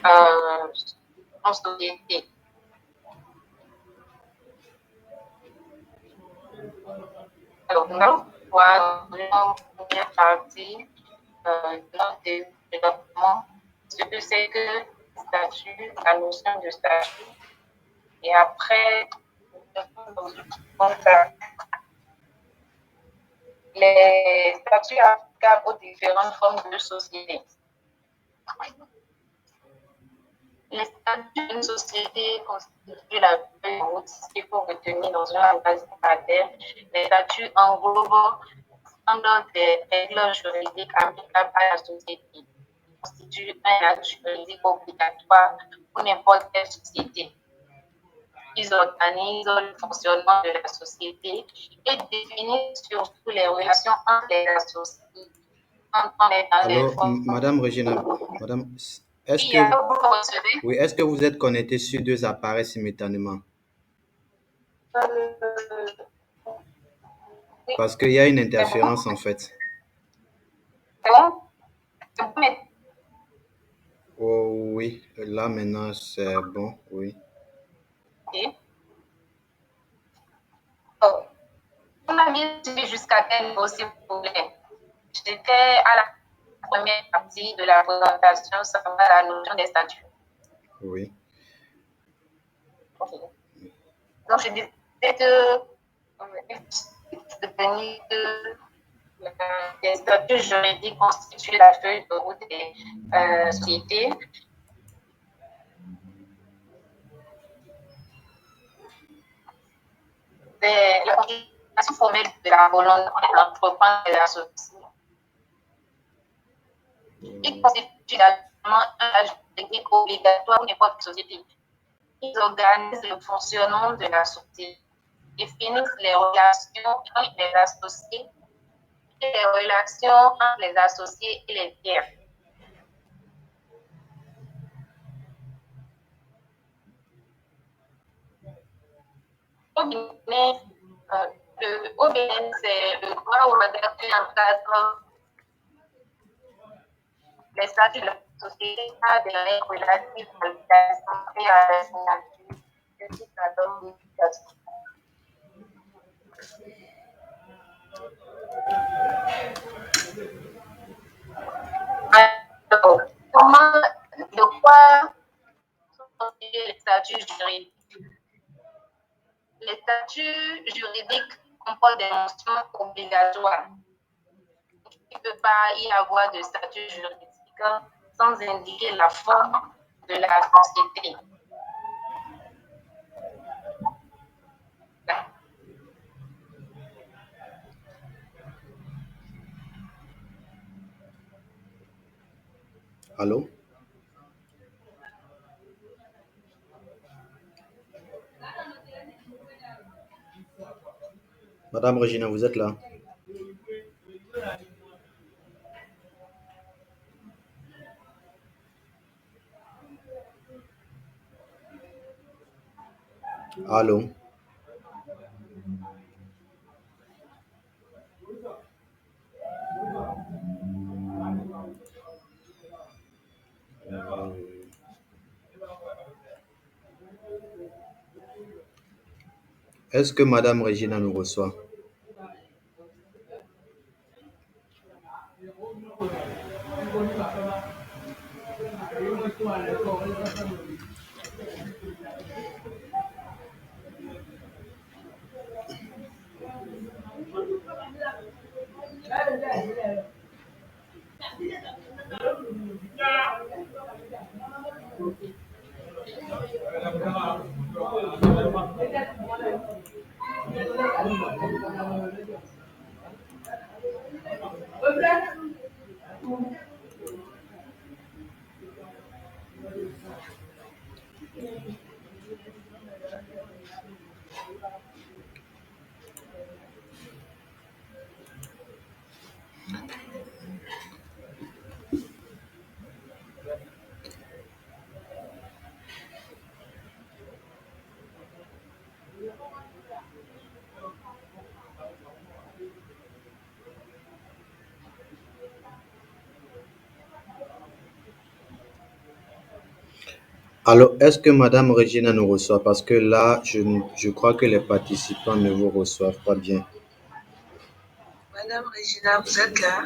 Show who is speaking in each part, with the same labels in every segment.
Speaker 1: euh, en société. Alors, nous allons voir dans une première partie de notre développement ce que c'est que le statut, la notion de statut. Et après, les statuts applicables aux différentes formes de société. Les statuts d'une société constituent la feuille de route qu'il faut retenir dans une langage terre. Les statuts englobent des règles juridiques applicables à la société. Ils constituent un acte juridique obligatoire pour n'importe quelle société. Ils organisent le fonctionnement de la société et définissent surtout les relations entre les associés.
Speaker 2: Alors, Madame Regina, Madame, est-ce que, oui, est-ce que vous êtes connecté sur deux appareils simultanément? Parce qu'il y a une interférence en fait. Oh oui, là maintenant c'est bon, oui.
Speaker 1: On a mis jusqu'à quel niveau s'il vous plaît? J'étais à la première partie de la présentation sur la notion des statuts.
Speaker 2: Oui.
Speaker 1: Okay. Donc, je disais que les statuts juridiques constituent la feuille de route des sociétés. La configuration formelle de la volonté d'entreprendre et d'associer. Ils constituent également un âge juridique obligatoire pour n'importe quelle société. Ils organisent le fonctionnement de la société, définissent les relations entre les associés et les relations entre les associés et les tiers. Au Bénin, c'est le droit au regard qui encadre les statuts de la société à des règles relatives à l'établissement et à la signature de toute la documentation. Alors, de quoi sont constitués les statuts juridiques? Les statuts juridiques comportent des mentions obligatoires. Il ne peut pas y avoir de statut juridique sans indiquer la forme de la société.
Speaker 2: Allô? Madame Regina, vous êtes là? Allô? Est-ce que Madame Regina nous reçoit? Alors, est-ce que Madame Regina nous reçoit? Parce que là, je crois que les participants ne vous reçoivent pas bien.
Speaker 3: Madame Regina, vous êtes là?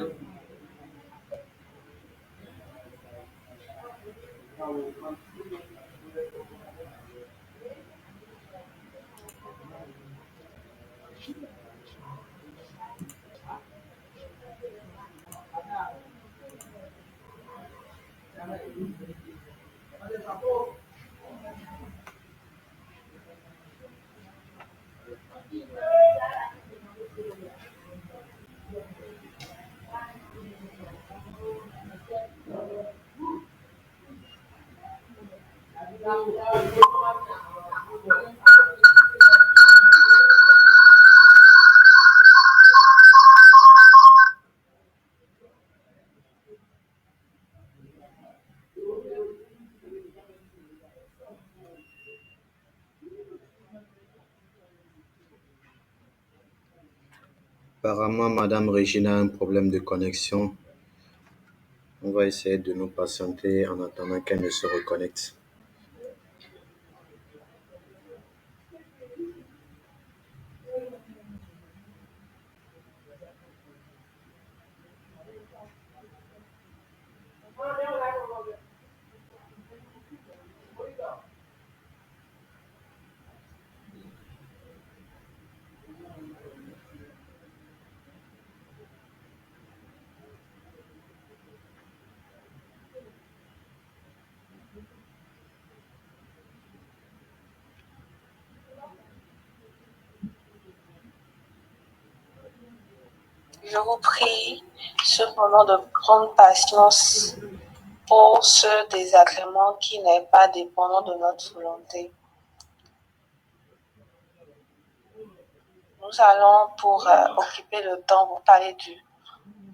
Speaker 2: Apparemment, Madame Regina a un problème de connexion. On va essayer de nous patienter en attendant qu'elle ne se reconnecte.
Speaker 3: Je vous prie cependant de prendre patience pour ce désagrément qui n'est pas dépendant de notre volonté. Nous allons, pour occuper le temps, vous parler du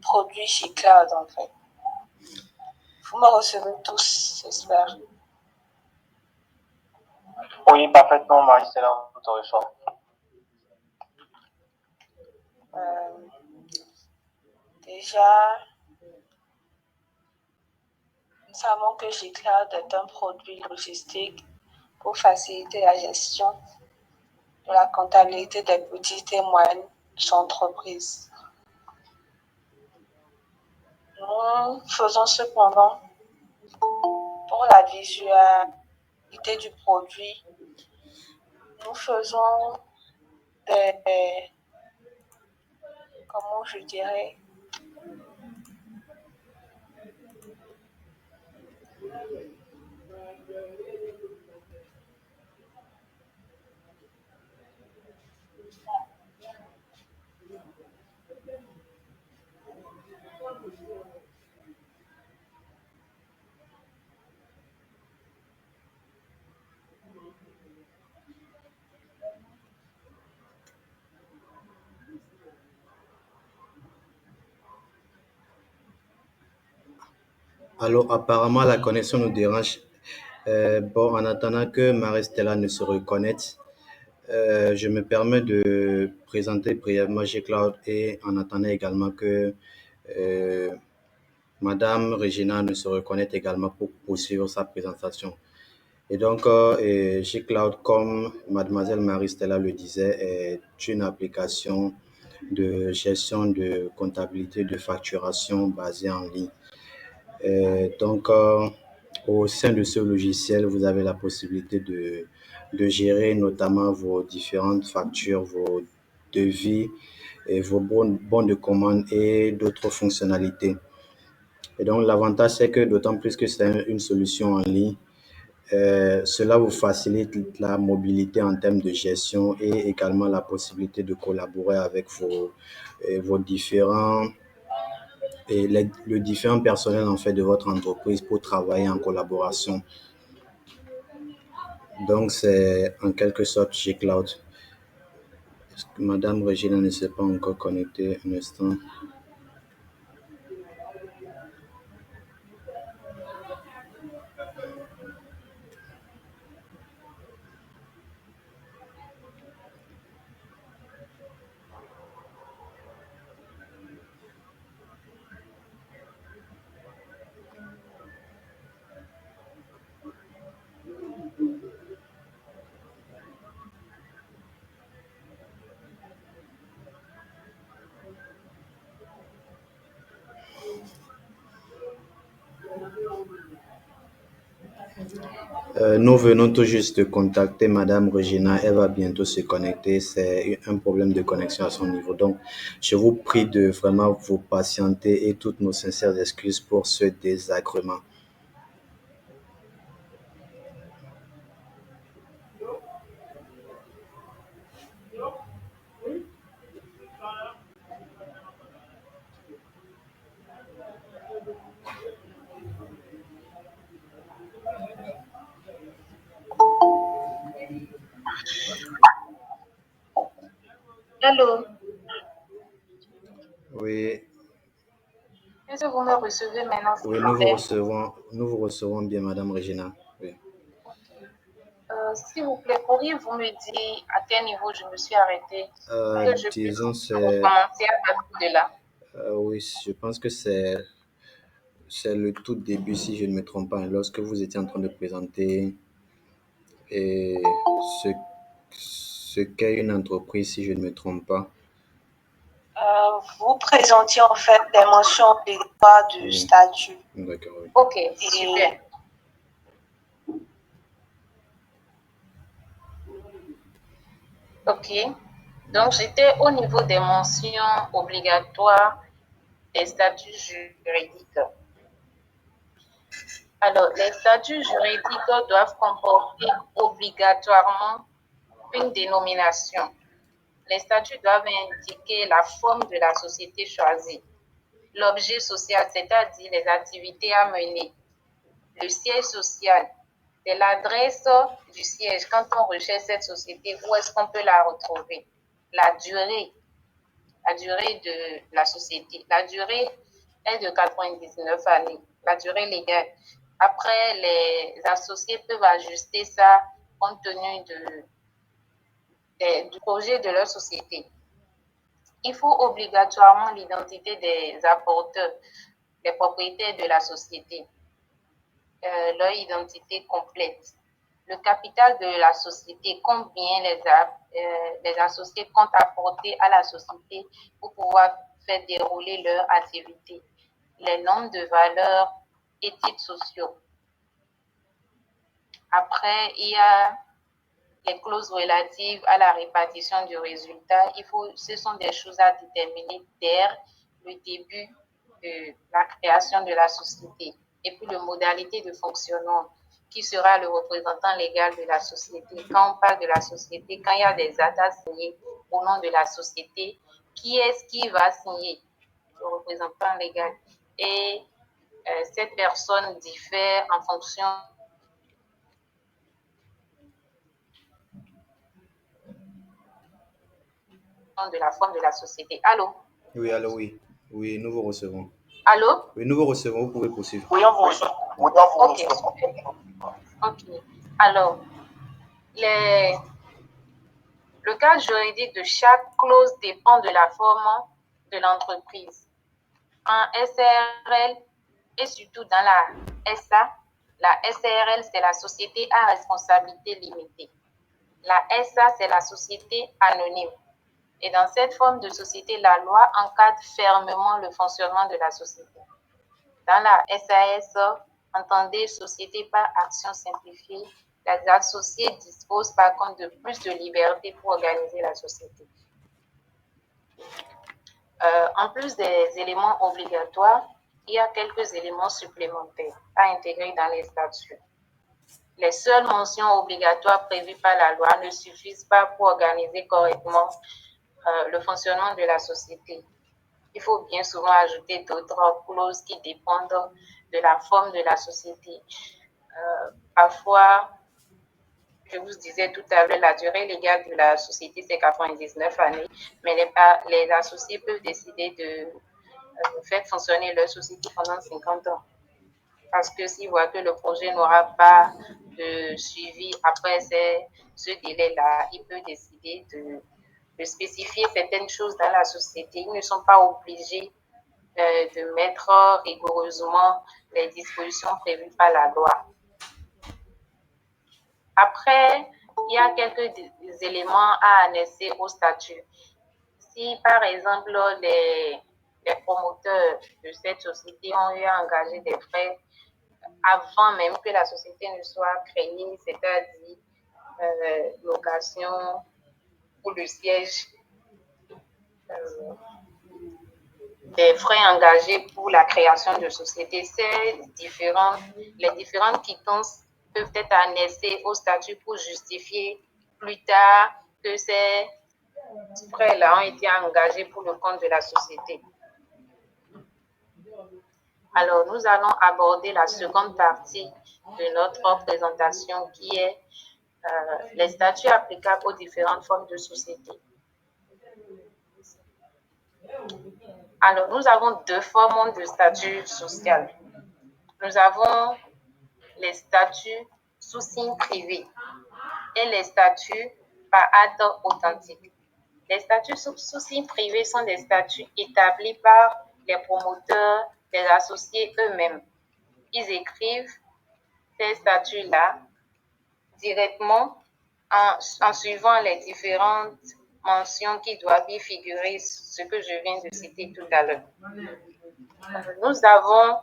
Speaker 3: produit G-Cloud en fait. Vous me recevez tous, j'espère.
Speaker 4: Oui, parfaitement, Marie-Stella, on te reçoit.
Speaker 3: Déjà, nous savons que G-Cloud est un produit logistique pour faciliter la gestion de la comptabilité des petites et moyennes entreprises. Nous faisons cependant, pour la visualité du produit, nous faisons des, comment je dirais,
Speaker 2: Alors, apparemment, la connexion nous dérange. Bon, en attendant que Marie-Stella ne se reconnecte, je me permets de présenter brièvement G-Cloud et en attendant également que euh, Madame Regina ne se reconnecte également pour poursuivre sa présentation. Et donc, G-Cloud, comme Mademoiselle Marie-Stella le disait, est une application de gestion de comptabilité de facturation basée en ligne. Donc, au sein de ce logiciel, vous avez la possibilité de gérer notamment vos différentes factures, vos devis et vos bons de commande et d'autres fonctionnalités. Et donc, l'avantage, c'est que d'autant plus que c'est une solution en ligne, cela vous facilite la mobilité en termes de gestion et également la possibilité de collaborer avec vos différents et le différent personnel en fait de votre entreprise pour travailler en collaboration. Donc, c'est en quelque sorte G-Cloud. Est-ce que Madame Regina ne s'est pas encore connectée un instant? Nous venons tout juste de contacter Madame Regina. Elle va bientôt se connecter. C'est un problème de connexion à son niveau. Donc, je vous prie de vraiment vous patienter et toutes nos sincères excuses pour ce désagrément.
Speaker 1: Allô,
Speaker 2: Oui,
Speaker 1: est-ce que vous me recevez maintenant, s'il
Speaker 2: oui,
Speaker 1: vous plaît?
Speaker 2: nous vous recevons bien, Madame Regina. Oui.
Speaker 1: S'il vous plaît, pourriez-vous me dire à quel niveau je me suis arrêtée pour que je puisse
Speaker 2: Disons,
Speaker 1: recommencer à partir de là?
Speaker 2: oui, je pense que c'est le tout début, si je ne me trompe pas, lorsque vous étiez en train de présenter et ce, ce qu'est une entreprise, si je ne me trompe pas.
Speaker 3: Vous présentiez en fait des mentions obligatoires du
Speaker 2: Oui.
Speaker 3: statut.
Speaker 2: D'accord, oui.
Speaker 1: Ok,
Speaker 3: Et
Speaker 1: super. Ok. Donc, j'étais au niveau des mentions obligatoires des statuts juridiques. Alors, les statuts juridiques doivent comporter obligatoirement une dénomination. Les statuts doivent indiquer la forme de la société choisie, l'objet social, c'est-à-dire les activités à mener, le siège social, c'est l'adresse du siège. Quand on recherche cette société, où est-ce qu'on peut la retrouver? La durée de la société. La durée est de 99 années, la durée légale. Après, les associés peuvent ajuster ça compte tenu du projet de leur société. Il faut obligatoirement l'identité des apporteurs, des propriétaires de la société, leur identité complète. Le capital de la société, combien les associés comptent apporter à la société pour pouvoir faire dérouler leur activité. Les nombres de valeurs et titres sociaux. Après, il y a les clauses relatives à la répartition du résultat. Ce sont des choses à déterminer dès le début de la création de la société. Et puis, les modalités de fonctionnement, qui sera le représentant légal de la société. Quand on parle de la société, quand il y a des actes à signer au nom de la société, qui est-ce qui va signer? Le représentant légal. Et cette personne diffère en fonction de la forme de la société. Allô?
Speaker 2: Oui, allô, oui. Oui, nous vous recevons.
Speaker 1: Allô?
Speaker 2: Oui, nous vous recevons. Vous pouvez poursuivre.
Speaker 4: Oui, on vous reçoit. Oui, on vous
Speaker 1: Ok,
Speaker 4: reçoit.
Speaker 1: super. Ok. Alors, le cadre juridique de chaque clause dépend de la forme de l'entreprise. En SRL et surtout dans la SA, la SRL, c'est la société à responsabilité limitée. La SA, c'est la société anonyme. Et dans cette forme de société, la loi encadre fermement le fonctionnement de la société. Dans la SAS, entendez société par action simplifiée, les associés disposent par contre de plus de liberté pour organiser la société. En plus des éléments obligatoires, il y a quelques éléments supplémentaires à intégrer dans les statuts. Les seules mentions obligatoires prévues par la loi ne suffisent pas pour organiser correctement le fonctionnement de la société. Il faut bien souvent ajouter d'autres clauses qui dépendent de la forme de la société. Parfois, je vous disais tout à l'heure, la durée légale de la société, c'est 99 années, mais les associés peuvent décider de faire fonctionner leur société pendant 50 ans. Parce que s'ils voient que le projet n'aura pas de suivi après ce délai-là, ils peuvent décider de spécifier certaines choses dans la société. Ils ne sont pas obligés de mettre rigoureusement les dispositions prévues par la loi. Après, il y a quelques éléments à annexer au statut. Si, par exemple, les promoteurs de cette société ont eu à engager des frais avant même que la société ne soit créée, c'est-à-dire location ou le siège, des frais engagés pour la création de société. Les différentes quittances peuvent être annexées au statut pour justifier plus tard que ces frais-là ont été engagés pour le compte de la société. Alors, nous allons aborder la seconde partie de notre présentation qui est les statuts applicables aux différentes formes de société. Alors, nous avons deux formes de statut social. Nous avons les statuts sous signe privé et les statuts par acte authentique. Les statuts sous signe privé sont des statuts établis par les promoteurs, les associés eux-mêmes. Ils écrivent ces statuts-là directement en suivant les différentes mentions qui doivent y figurer, ce que je viens de citer tout à l'heure. Nous avons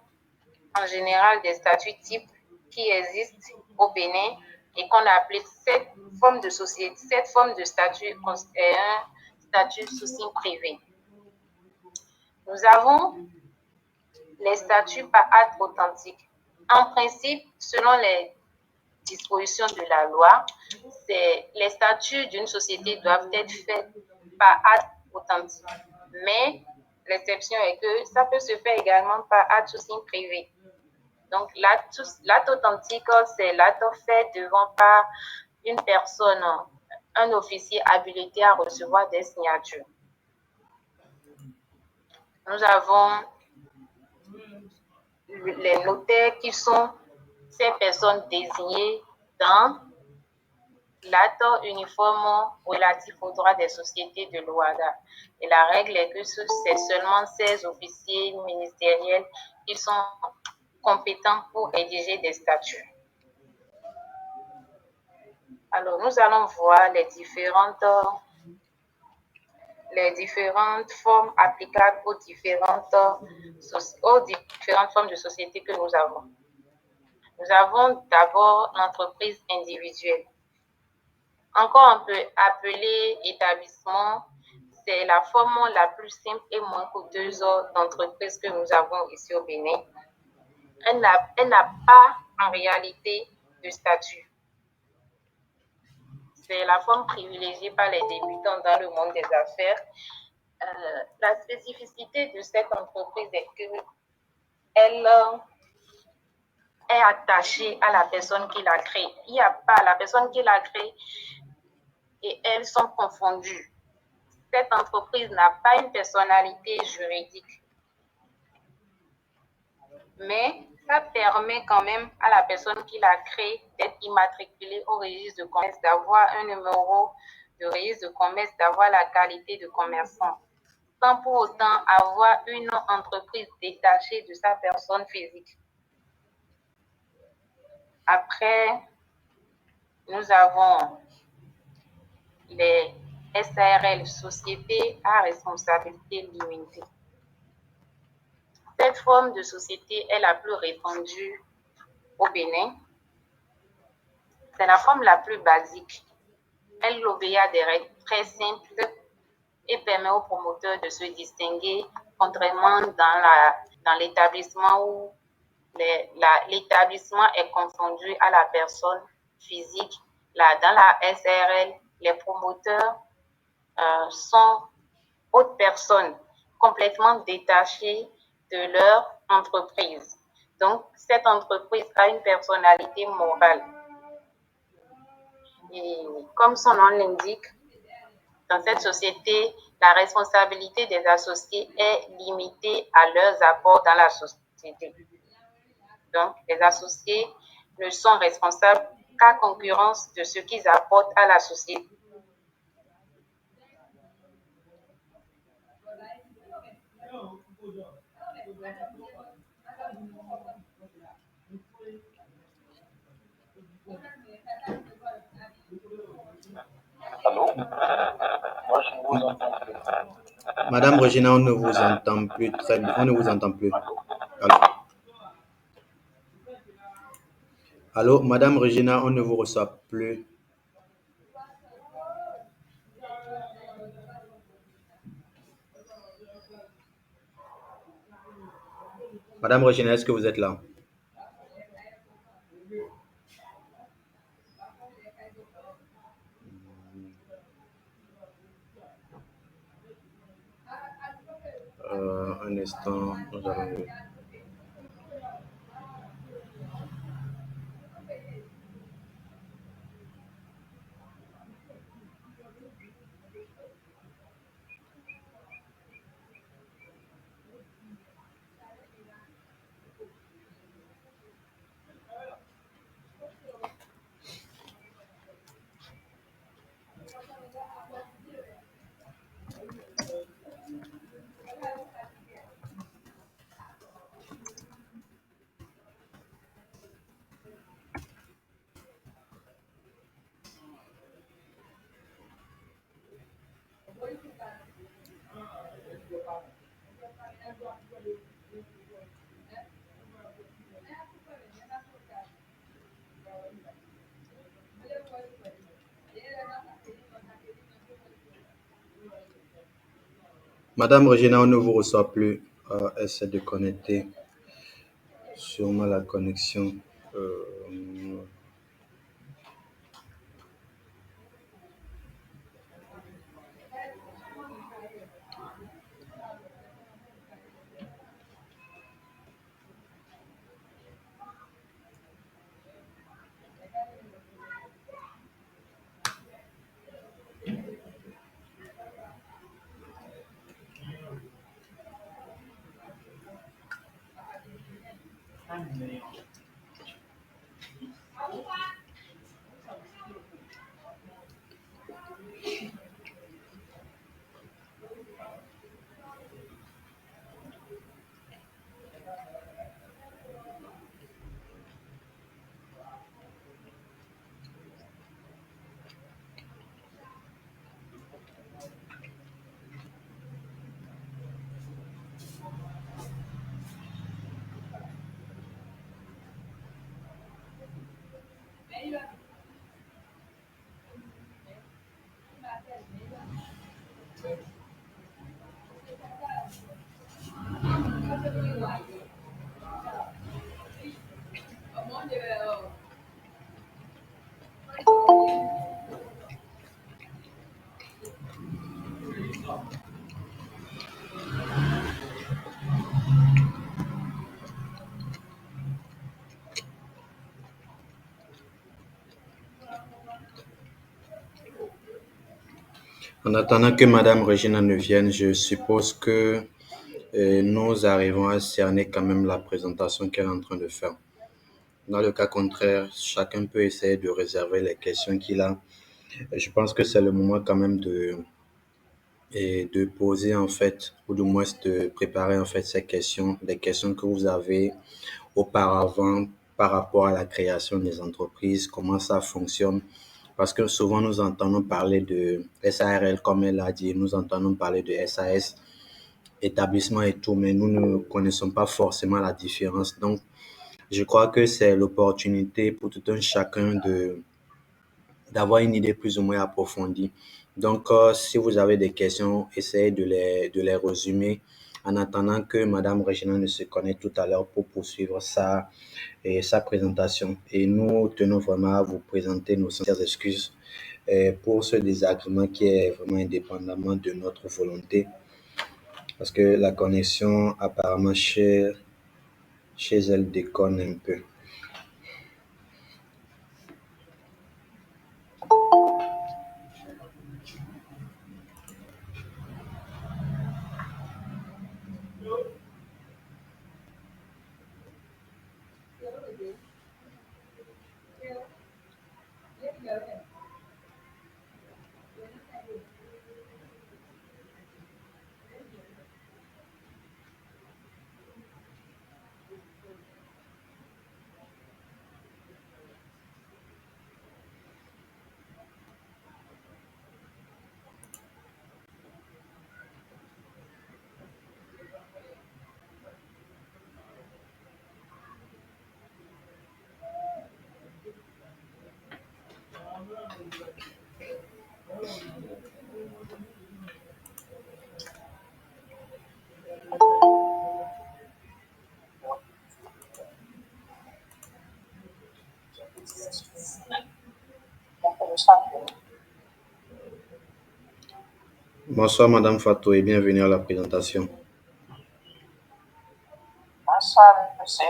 Speaker 1: en général des statuts types qui existent au Bénin et qu'on appelle cette forme de société. Cette forme de statut est un statut sous signe privé. Nous avons les statuts par acte authentique. En principe, selon les dispositions de la loi, les statuts d'une société doivent être faits par acte authentique. Mais l'exception est que ça peut se faire également par acte sous signe privé. Donc, l'acte authentique, c'est l'acte fait devant par une personne, un officier habilité à recevoir des signatures. Nous avons les notaires qui sont ces personnes désignées dans l'acte uniforme relatif aux droits des sociétés de l'OHADA. Et la règle est que c'est seulement ces officiers ministériels qui sont compétents pour rédiger des statuts. Alors, nous allons voir les différentes formes applicables aux différentes formes de société que nous avons. Nous avons d'abord l'entreprise individuelle. Encore un peu appelée établissement, c'est la forme la plus simple et moins coûteuse d'entreprise que nous avons ici au Bénin. Elle n'a pas en réalité de statut. C'est la forme privilégiée par les débutants dans le monde des affaires. La spécificité de cette entreprise est qu'elle est attachée à la personne qui l'a créée. Il n'y a pas la personne qui l'a créée et elles sont confondues. Cette entreprise n'a pas une personnalité juridique. Mais ça permet quand même à la personne qui l'a créée d'être immatriculée au registre de commerce, d'avoir un numéro de registre de commerce, d'avoir la qualité de commerçant, sans pour autant avoir une entreprise détachée de sa personne physique. Après, nous avons les SARL, Sociétés à responsabilité limitée. Cette forme de société est la plus répandue au Bénin. C'est la forme la plus basique. Elle obéit à des règles très simples et permet aux promoteurs de se distinguer, contrairement dans l'établissement où l'établissement est confondu à la personne physique. Dans la SRL, les promoteurs sont autres personnes complètement détachées de leur entreprise. Donc, cette entreprise a une personnalité morale. Et comme son nom l'indique, dans cette société, la responsabilité des associés est limitée à leurs apports dans la société. Donc, les associés ne sont responsables qu'à concurrence de ce qu'ils apportent à la société.
Speaker 4: Allô? Moi, je vous entends plus.
Speaker 2: Madame Regina, on ne vous entend plus très bien. On ne vous entend plus. Allô? Allô, Madame Regina, on ne vous reçoit plus. Madame Regina, est-ce que vous êtes là? Un instant, nous allons. Madame Regina, on ne vous reçoit plus. Essaie de connecter. Sûrement la connexion. Euh, En attendant que Madame Regina ne vienne, je suppose que nous arrivons à cerner quand même la présentation qu'elle est en train de faire. Dans le cas contraire, chacun peut essayer de réserver les questions qu'il a. Je pense que c'est le moment quand même de poser en fait, ou du moins de préparer en fait ces questions, des questions que vous avez auparavant par rapport à la création des entreprises, comment ça fonctionne. Parce que souvent nous entendons parler de SARL comme elle a dit, nous entendons parler de SAS, établissement et tout, mais nous ne connaissons pas forcément la différence. Donc, je crois que c'est l'opportunité pour tout un chacun d'avoir une idée plus ou moins approfondie. Donc, si vous avez des questions, essayez de les résumer en attendant que Madame Regina ne se connecte tout à l'heure pour poursuivre sa présentation. Et nous tenons vraiment à vous présenter nos sincères excuses pour ce désagrément qui est vraiment indépendamment de notre volonté. Parce que la connexion, apparemment, chez elle déconne un peu. Bonsoir, Madame Fatou, et bienvenue à la présentation.
Speaker 3: Bonsoir, monsieur.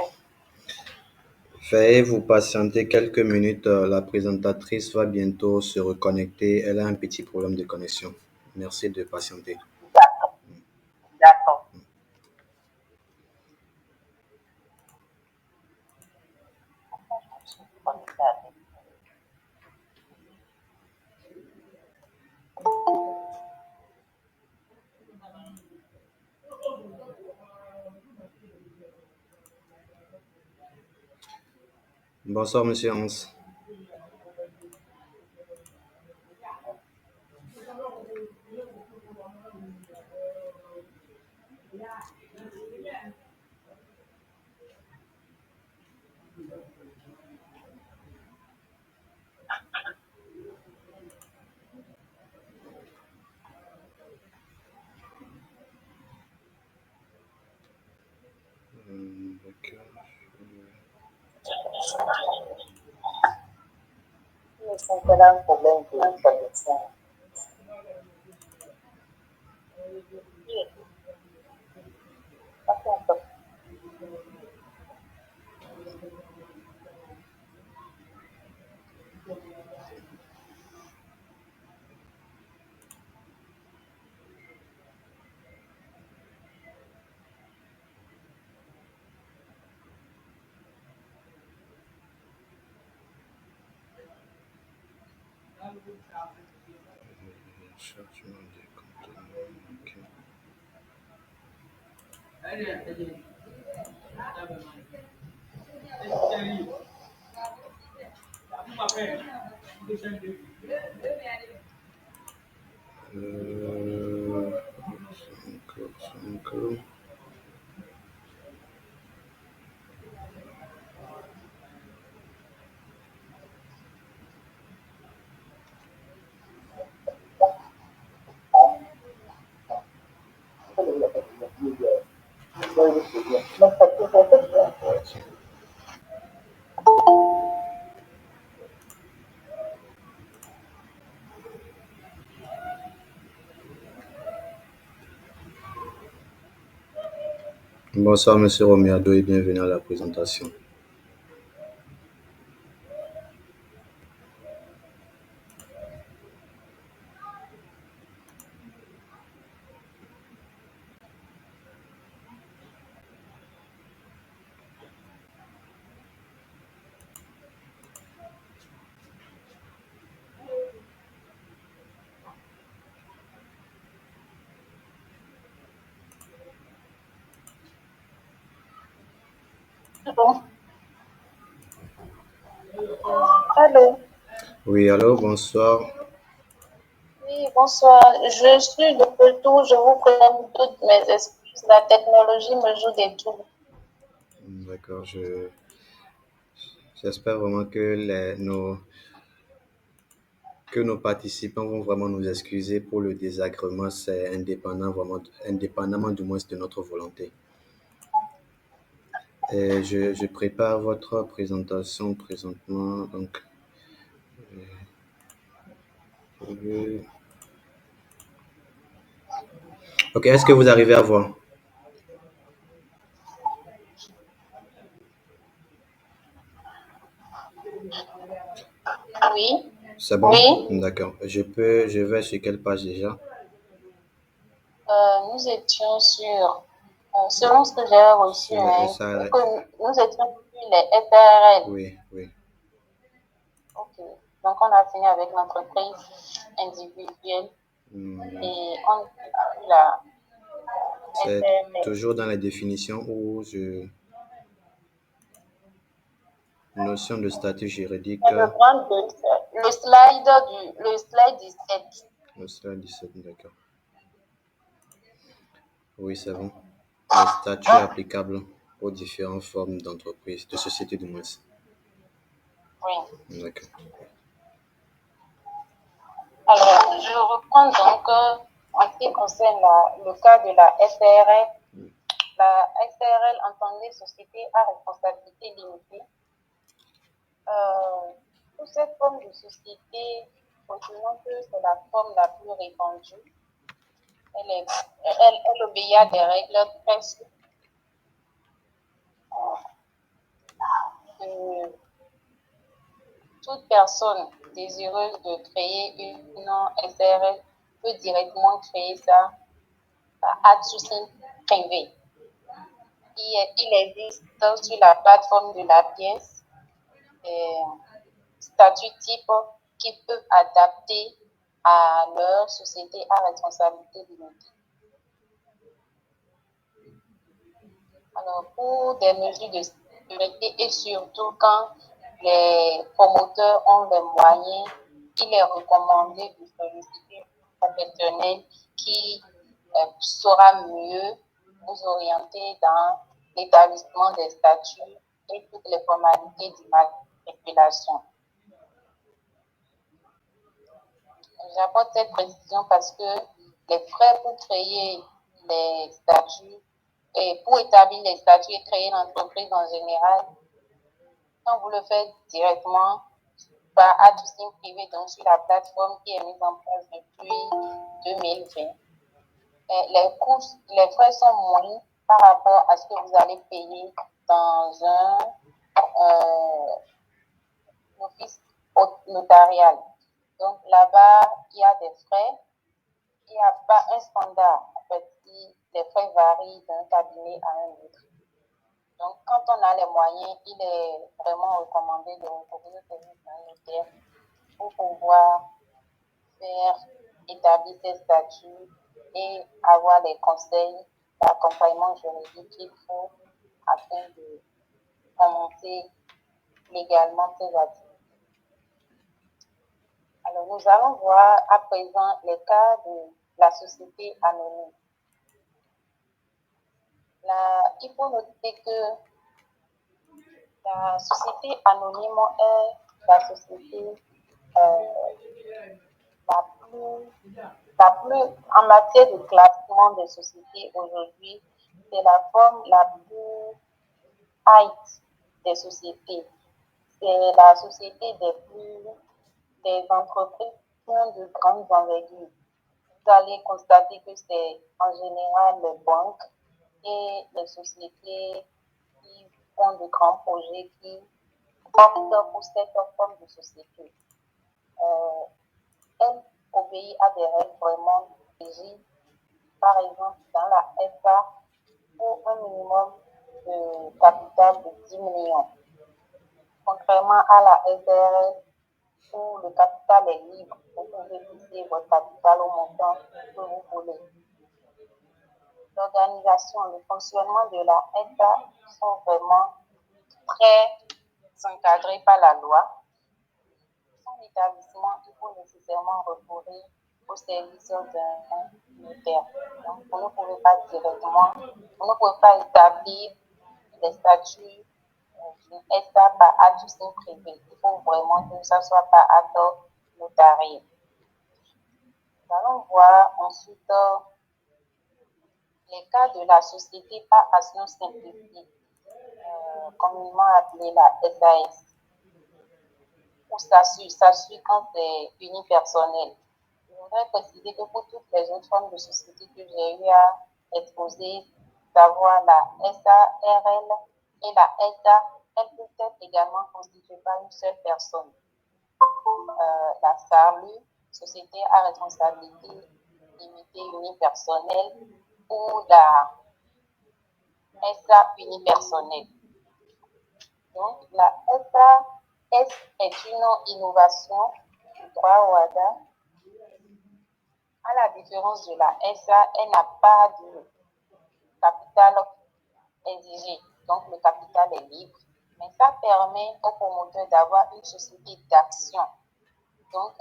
Speaker 2: Veuillez vous patienter quelques minutes. La présentatrice va bientôt se reconnecter. Elle a un petit problème de connexion. Merci de patienter.
Speaker 3: D'accord.
Speaker 2: Bonsoir, Monsieur Hans. D'accord.
Speaker 3: C'est un problème de connexion.
Speaker 2: Chargement des conteneurs. Ok. Encore. Bonsoir, Monsieur Romiado, et bienvenue à la présentation.
Speaker 3: Bon. Allô.
Speaker 2: Oui, allô, bonsoir.
Speaker 3: Oui, bonsoir. Je suis de retour. Je vous présente toutes mes excuses. La technologie me joue des tours.
Speaker 2: D'accord, j'espère vraiment que nos participants vont vraiment nous excuser pour le désagrément. C'est indépendamment du moins de notre volonté. Et je prépare votre présentation présentement. Donc, ok, est-ce que vous arrivez à voir?
Speaker 3: Oui.
Speaker 2: C'est bon?
Speaker 3: Oui.
Speaker 2: D'accord. Je vais sur quelle page déjà?
Speaker 3: Nous étions sur, selon ce que j'ai reçu,
Speaker 2: Sur le SARL.
Speaker 3: nous étions sur les FRL.
Speaker 2: Oui, oui.
Speaker 3: Ok. Donc, on a fini avec l'entreprise individuelle et on a vu la
Speaker 2: C'est
Speaker 3: FRL.
Speaker 2: toujours dans les définitions où notion de statut juridique.
Speaker 3: Je vais prendre le slide 17.
Speaker 2: Le slide 17, d'accord. Oui, c'est bon. Les statuts applicables aux différentes formes d'entreprise, de société du moins.
Speaker 3: Oui.
Speaker 2: D'accord.
Speaker 3: Alors, je reprends donc en ce qui concerne le cas de la SRL. La SRL entendait Société à responsabilité limitée.
Speaker 1: Pour cette forme de société, considérons que c'est la forme la plus répandue. Elle obéit à des règles très souples. Toute personne désireuse de créer une SRL peut directement créer ça à souci privé. Il existe sur la plateforme de la pièce des statuts types qui peuvent adapter à leur société à responsabilité limitée. Alors, pour des mesures de sécurité et surtout quand les promoteurs ont les moyens, il est recommandé de solliciter un professionnel qui saura mieux vous orienter dans l'établissement des statuts et toutes les formalités d'immatriculation. J'apporte cette précision parce que les frais pour créer les statuts et pour établir les statuts et créer l'entreprise en général, quand vous le faites directement par outsourcing privé, donc sur la plateforme qui est mise en place depuis 2020, les frais sont moindres par rapport à ce que vous allez payer dans un office notarial. Donc là-bas, il y a des frais. Il n'y a pas un standard. En fait, les frais varient d'un cabinet à un autre. Donc, quand on a les moyens, il est vraiment recommandé de recourir au service d'un notaire pour pouvoir faire établir ses statuts et avoir les conseils, l'accompagnement juridique qu'il faut afin de commencer légalement ses activités. Alors, nous allons voir à présent les cas de la société anonyme. Il faut noter que la société anonyme est la société la plus, en matière de classement des sociétés aujourd'hui, c'est la forme la plus haute des sociétés. C'est la société des entreprises qui ont de grandes envergures. Vous allez constater que c'est en général les banques et les sociétés qui font de grands projets qui optent pour cette forme de société. Elle obéit à des règles vraiment rigides. Par exemple, dans la SA, pour un minimum de capital de 10 millions. Contrairement à la SRL, où le capital est libre, vous pouvez fixer votre capital au montant que vous voulez. L'organisation, le fonctionnement de la SA sont vraiment très encadrés par la loi. Son établissement, il faut nécessairement recourir au service d'un notaire. Donc, vous ne pouvez pas directement, vous ne pouvez pas établir les statuts d'une SA par outsourcing privé. Il faut vraiment que ça soit par acte notarié. Nous allons voir ensuite les cas de la société par action simplifiée, communément appelée la SAS. Où ça suit quand c'est unipersonnel. Je voudrais préciser que pour toutes les autres formes de société que j'ai eu à exposer, savoir la SARL et la SA, elles peuvent être également constituées par une seule personne. La SARLU, Société à responsabilité limitée unipersonnelle, ou la SA unipersonnelle. Donc, la SAS est une innovation du droit au hasard. À la différence de la SA, elle n'a pas de capital exigé, donc le capital est libre. Mais ça permet au promoteur d'avoir une société d'action. Donc,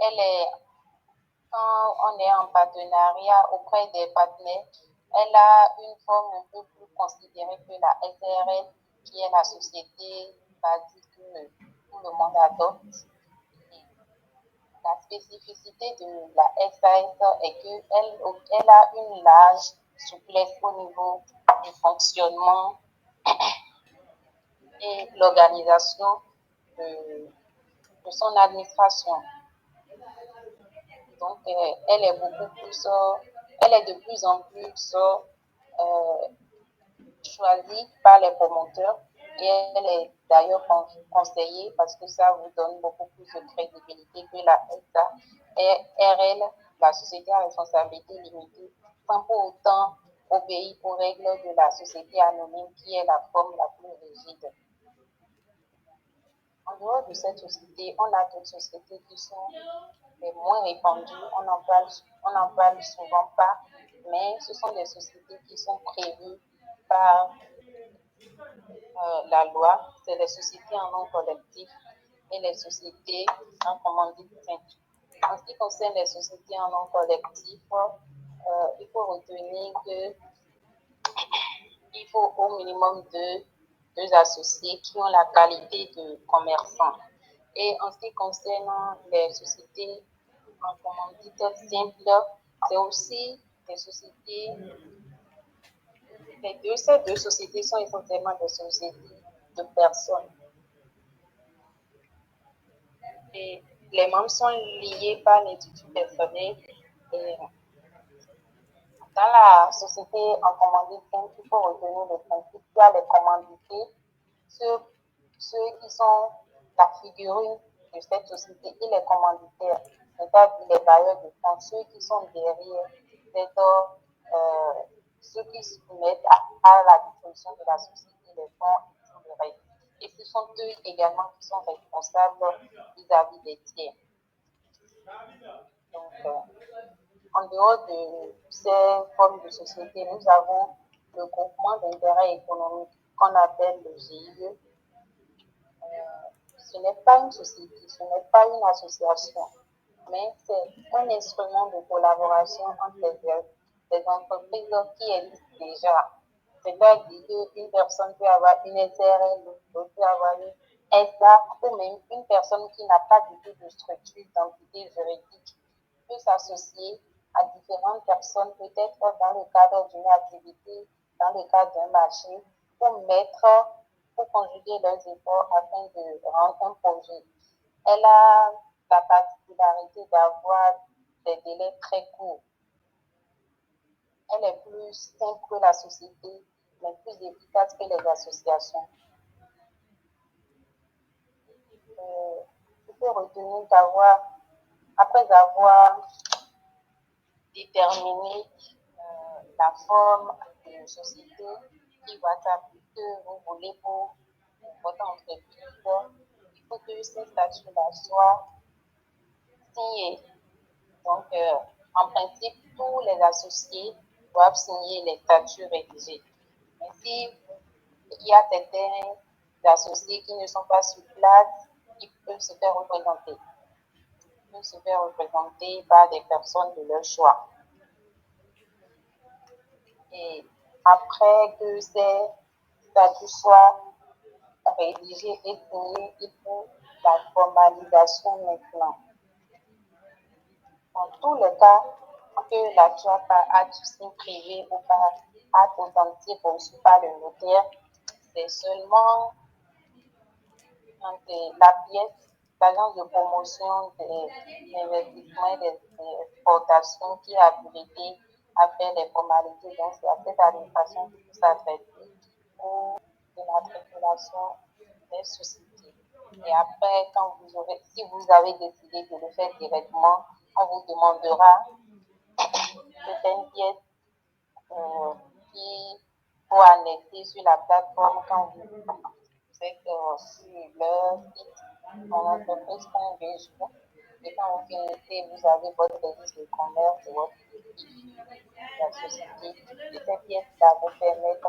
Speaker 1: quand on est en partenariat auprès des partenaires, elle a une forme un peu plus considérée que la SRL, qui est la société basique que tout le monde adopte. La spécificité de la SAS est qu'elle a une large souplesse au niveau du fonctionnement et l'organisation de son administration. Donc, elle est beaucoup plus, elle est de plus en plus choisie par les promoteurs et elle est d'ailleurs conseillée parce que ça vous donne beaucoup plus de crédibilité que la SA et RL, la société à responsabilité limitée, sans pour autant obéir aux règles de la société anonyme qui est la forme la plus rigide. En dehors de cette société, on a d'autres sociétés qui sont les moins répandues, on n'en parle souvent pas, mais ce sont des sociétés qui sont prévues par la loi, c'est les sociétés en nom collectif et les sociétés en commandite simple. En ce qui concerne les sociétés en nom collectif, il faut retenir qu'il faut au minimum deux associés qui ont la qualité de commerçants. Et en ce qui concerne les sociétés en commandite simple, c'est aussi des sociétés. Ces deux sociétés sont essentiellement des sociétés de personnes. Et les membres sont liés par l'institut personnel. Et dans la société en commandite simple, il faut retenir le principe qu'il y a les commandités, ceux qui sont la figurine de cette société et les commanditaires, c'est-à-dire les bailleurs de fonds, ceux qui sont derrière ceux qui se mettent à la disposition de la société les fonds et tout le reste. Et ce sont eux également qui sont responsables vis-à-vis des tiers. Donc, en dehors de ces formes de société, nous avons le groupement d'intérêt économique qu'on appelle le GIE. Ce n'est pas une société, ce n'est pas une association, mais c'est un instrument de collaboration entre les entreprises qui existent déjà. C'est-à-dire qu'une personne peut avoir une SRL, l'autre peut avoir une SA, ou même une personne qui n'a pas du tout de structure d'entité juridique peut s'associer à différentes personnes, peut-être dans le cadre d'une activité, dans le cadre d'un marché, pour conjuguer leurs efforts afin de rendre un projet. Elle a la particularité d'avoir des délais très courts. Elle est plus simple que la société, mais plus efficace que les associations. Il faut retenir après avoir déterminé la forme de société qui va s'appliquer, que vous voulez pour votre entreprise, il faut que ces statuts-là soient signés. Donc, en principe, tous les associés doivent signer les statuts rédigés. Mais s'il y a certains associés qui ne sont pas sur place, ils peuvent se faire représenter. Ils peuvent se faire représenter par des personnes de leur choix. Et après que ces statuts soient rédigés et signés, il faut la formalisation maintenant. Dans tous les cas, que l'achat par acte privé ou par acte authentique reçu par le notaire, c'est seulement la pièce, l'agence de promotion des investissements et des exportations qui a habilité à faire les formalités. Donc, c'est à cette administration qui peut s'adresser pour l'immatriculation des sociétés. Et après, si vous avez décidé de le faire directement, on vous demandera certaines pièces qui faut annexer sur la plateforme quand vous êtes sur leur site, mon entreprise.bg. Et quand vous finissez, vous avez votre registre de commerce et votre la société. Et ces pièces-là vous permettent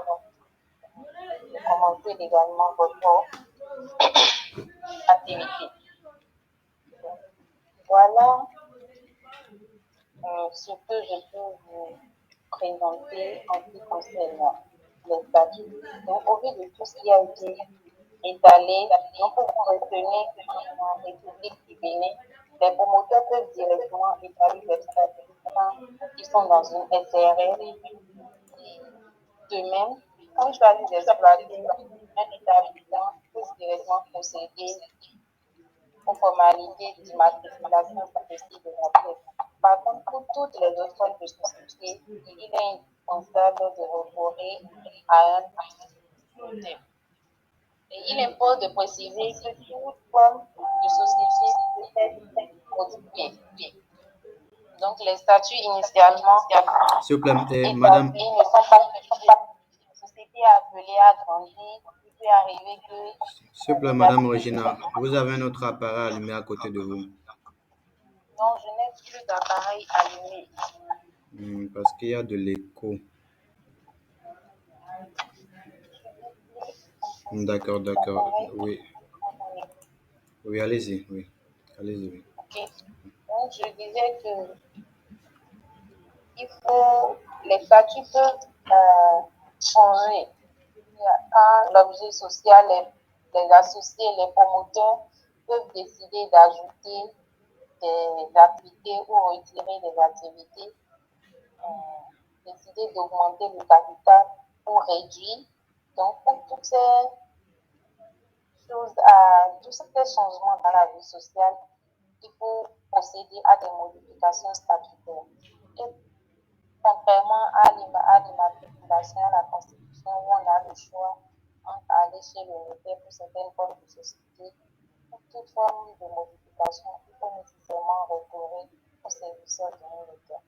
Speaker 1: de commencer légalement votre activité. Donc, voilà ce que je peux vous présenter en ce qui concerne les statuts. Donc, au vu de tout ce qui a été étalé, nous pouvons retenir qu'en République du Bénin, les promoteurs peuvent directement établir les statuts quand ils sont dans une SRL. De même, quand ils choisissent d'exploiter un établissement, ils peuvent directement procéder aux formalités d'immatriculation possible de la pièce. Par contre, pour toutes les autres formes de société, il est indispensable de recourir à un bulletin. Et il importe de préciser que toute forme de société peut être modifiée. Donc, les statuts initialement
Speaker 2: S'il vous plaît,
Speaker 1: établis
Speaker 2: madame,
Speaker 1: ne sont pas fixés. La société est appelée à grandir. Il peut arriver que
Speaker 2: s'il vous plaît, madame Regina, vous avez un autre appareil allumé à côté de vous.
Speaker 1: non, je n'ai plus d'appareil allumé.
Speaker 2: Parce qu'il y a de l'écho. D'accord, oui, oui, allez-y, oui, allez-y, oui.
Speaker 1: Ok. Donc, je disais que les statuts peuvent changer quand l'objet social, les associés, les promoteurs peuvent décider d'ajouter des activités ou retirer des activités, décider d'augmenter le capital ou réduire. Donc, pour toutes ces choses, tous ces changements dans la vie sociale, il faut procéder à des modifications statutaires. Et contrairement à l'immatriculation, à la Constitution, où on a le choix entre aller chez le notaire pour certaines formes de société, pour toute forme de modification, il faut nécessairement recourir au serviceur du notaire.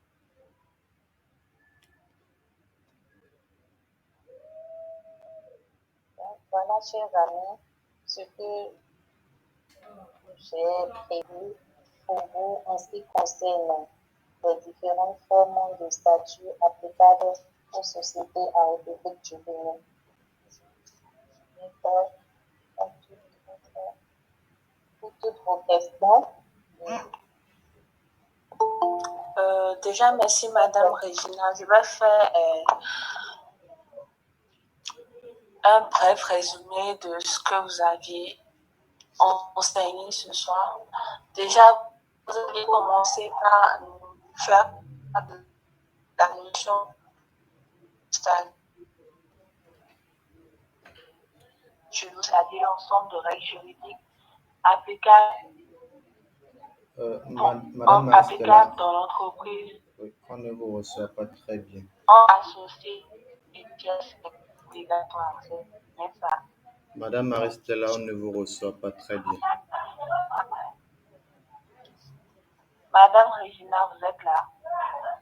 Speaker 1: Donc, voilà, chers amis, ce que j'ai prévu pour vous en ce qui concerne les différentes formes de statut applicables aux sociétés en République du Bénin. Pour toutes vos questions.
Speaker 3: Déjà, merci Madame Regina. Je vais faire un bref résumé de ce que vous aviez enseigné ce soir. Déjà, vous avez commencé par nous faire la notion je vous ai dit l'ensemble de règles juridiques applicables,
Speaker 2: Madame Maristella,
Speaker 3: applicables dans l'entreprise
Speaker 2: oui, on ne vous reçoit pas très bien.
Speaker 3: en associé et pièces obligatoires. C'est ça.
Speaker 2: Madame Maristella, on ne vous reçoit pas très bien.
Speaker 3: Madame Regina, vous êtes là?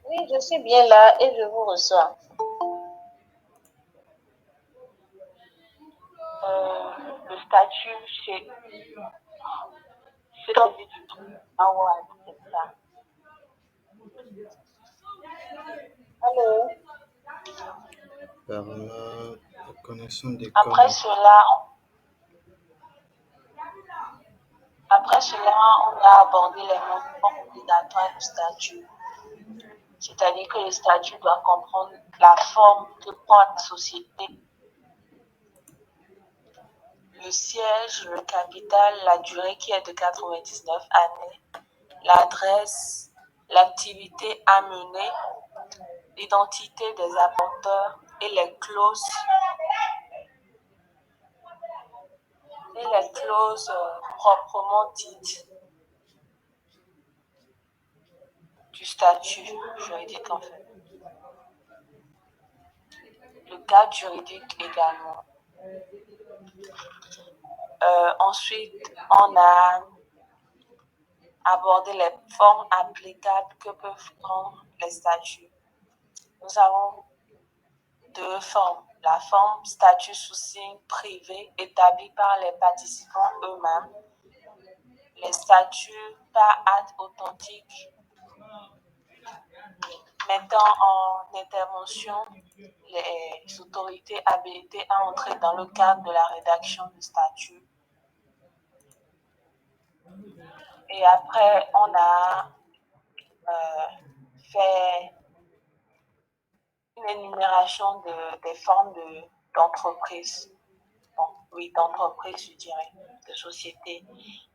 Speaker 1: Oui, je suis bien là et je vous reçois.
Speaker 3: Le statut, c'est comme du tout. Ah ouais, c'est ça.
Speaker 1: Allô?
Speaker 2: Par la connexion des
Speaker 3: Après
Speaker 2: corps.
Speaker 3: cela, on a abordé les mouvements obligatoires du statut. C'est-à-dire que le statut doit comprendre la forme que prend la société, le siège, le capital, la durée qui est de 99 années, l'adresse, l'activité à mener, l'identité des apporteurs et les clauses proprement dites du statut juridique en fait. Le cadre juridique également. Ensuite, on a abordé les formes applicables que peuvent prendre les statuts. Nous avons deux formes. La forme statut sous signe privé établi par les participants eux-mêmes. Les statuts par acte authentique mettant en intervention les autorités habilitées à entrer dans le cadre de la rédaction du statut. Et après, on a fait une énumération des formes d'entreprise. Bon, oui, d'entreprise, je dirais, de société.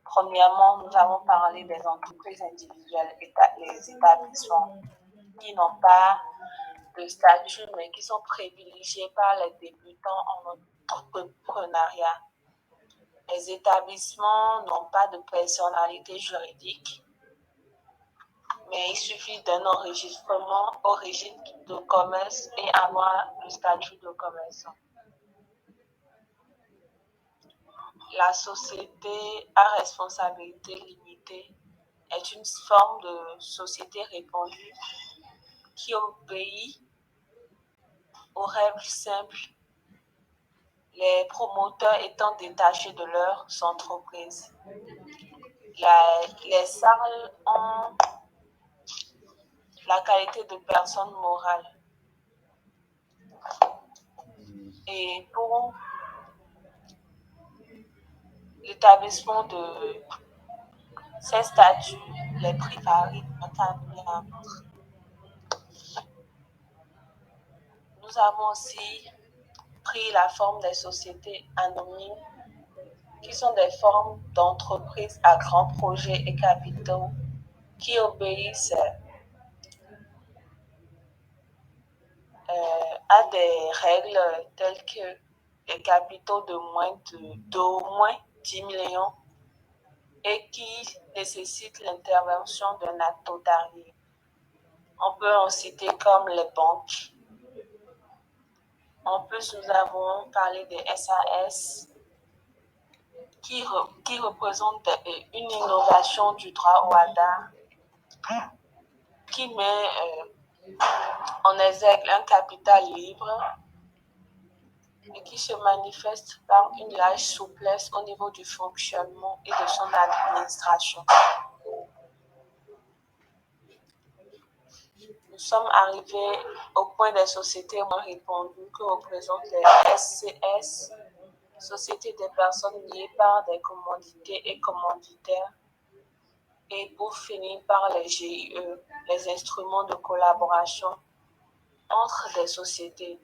Speaker 3: Premièrement, nous avons parlé des entreprises individuelles, les établissements qui n'ont pas de statut, mais qui sont privilégiés par les débutants en entrepreneuriat. Les établissements n'ont pas de personnalité juridique, mais il suffit d'un enregistrement au registre de commerce et avoir le statut de commerçant. La société à responsabilité limitée est une forme de société répandue qui obéit aux règles simples, les promoteurs étant détachés de leurs entreprises. Les salles ont la qualité de personnes morales. Et pour l'établissement de ces statuts, les prix varient d'un cabinet à un autre. Nous avons aussi pris la forme des sociétés anonymes, qui sont des formes d'entreprises à grands projets et capitaux qui obéissent à des règles telles que les capitaux d'au moins 10 millions et qui nécessitent l'intervention d'un acte notarié. On peut en citer comme les banques. En plus, nous avons parlé des SAS qui représentent une innovation du droit au hasard qui met en exergue un capital libre et qui se manifeste par une large souplesse au niveau du fonctionnement et de son administration. Nous sommes arrivés au point des sociétés moins répandues que représentent les SCS, Sociétés des personnes liées par des commandités et commanditaires, et pour finir par les GIE, les instruments de collaboration entre des sociétés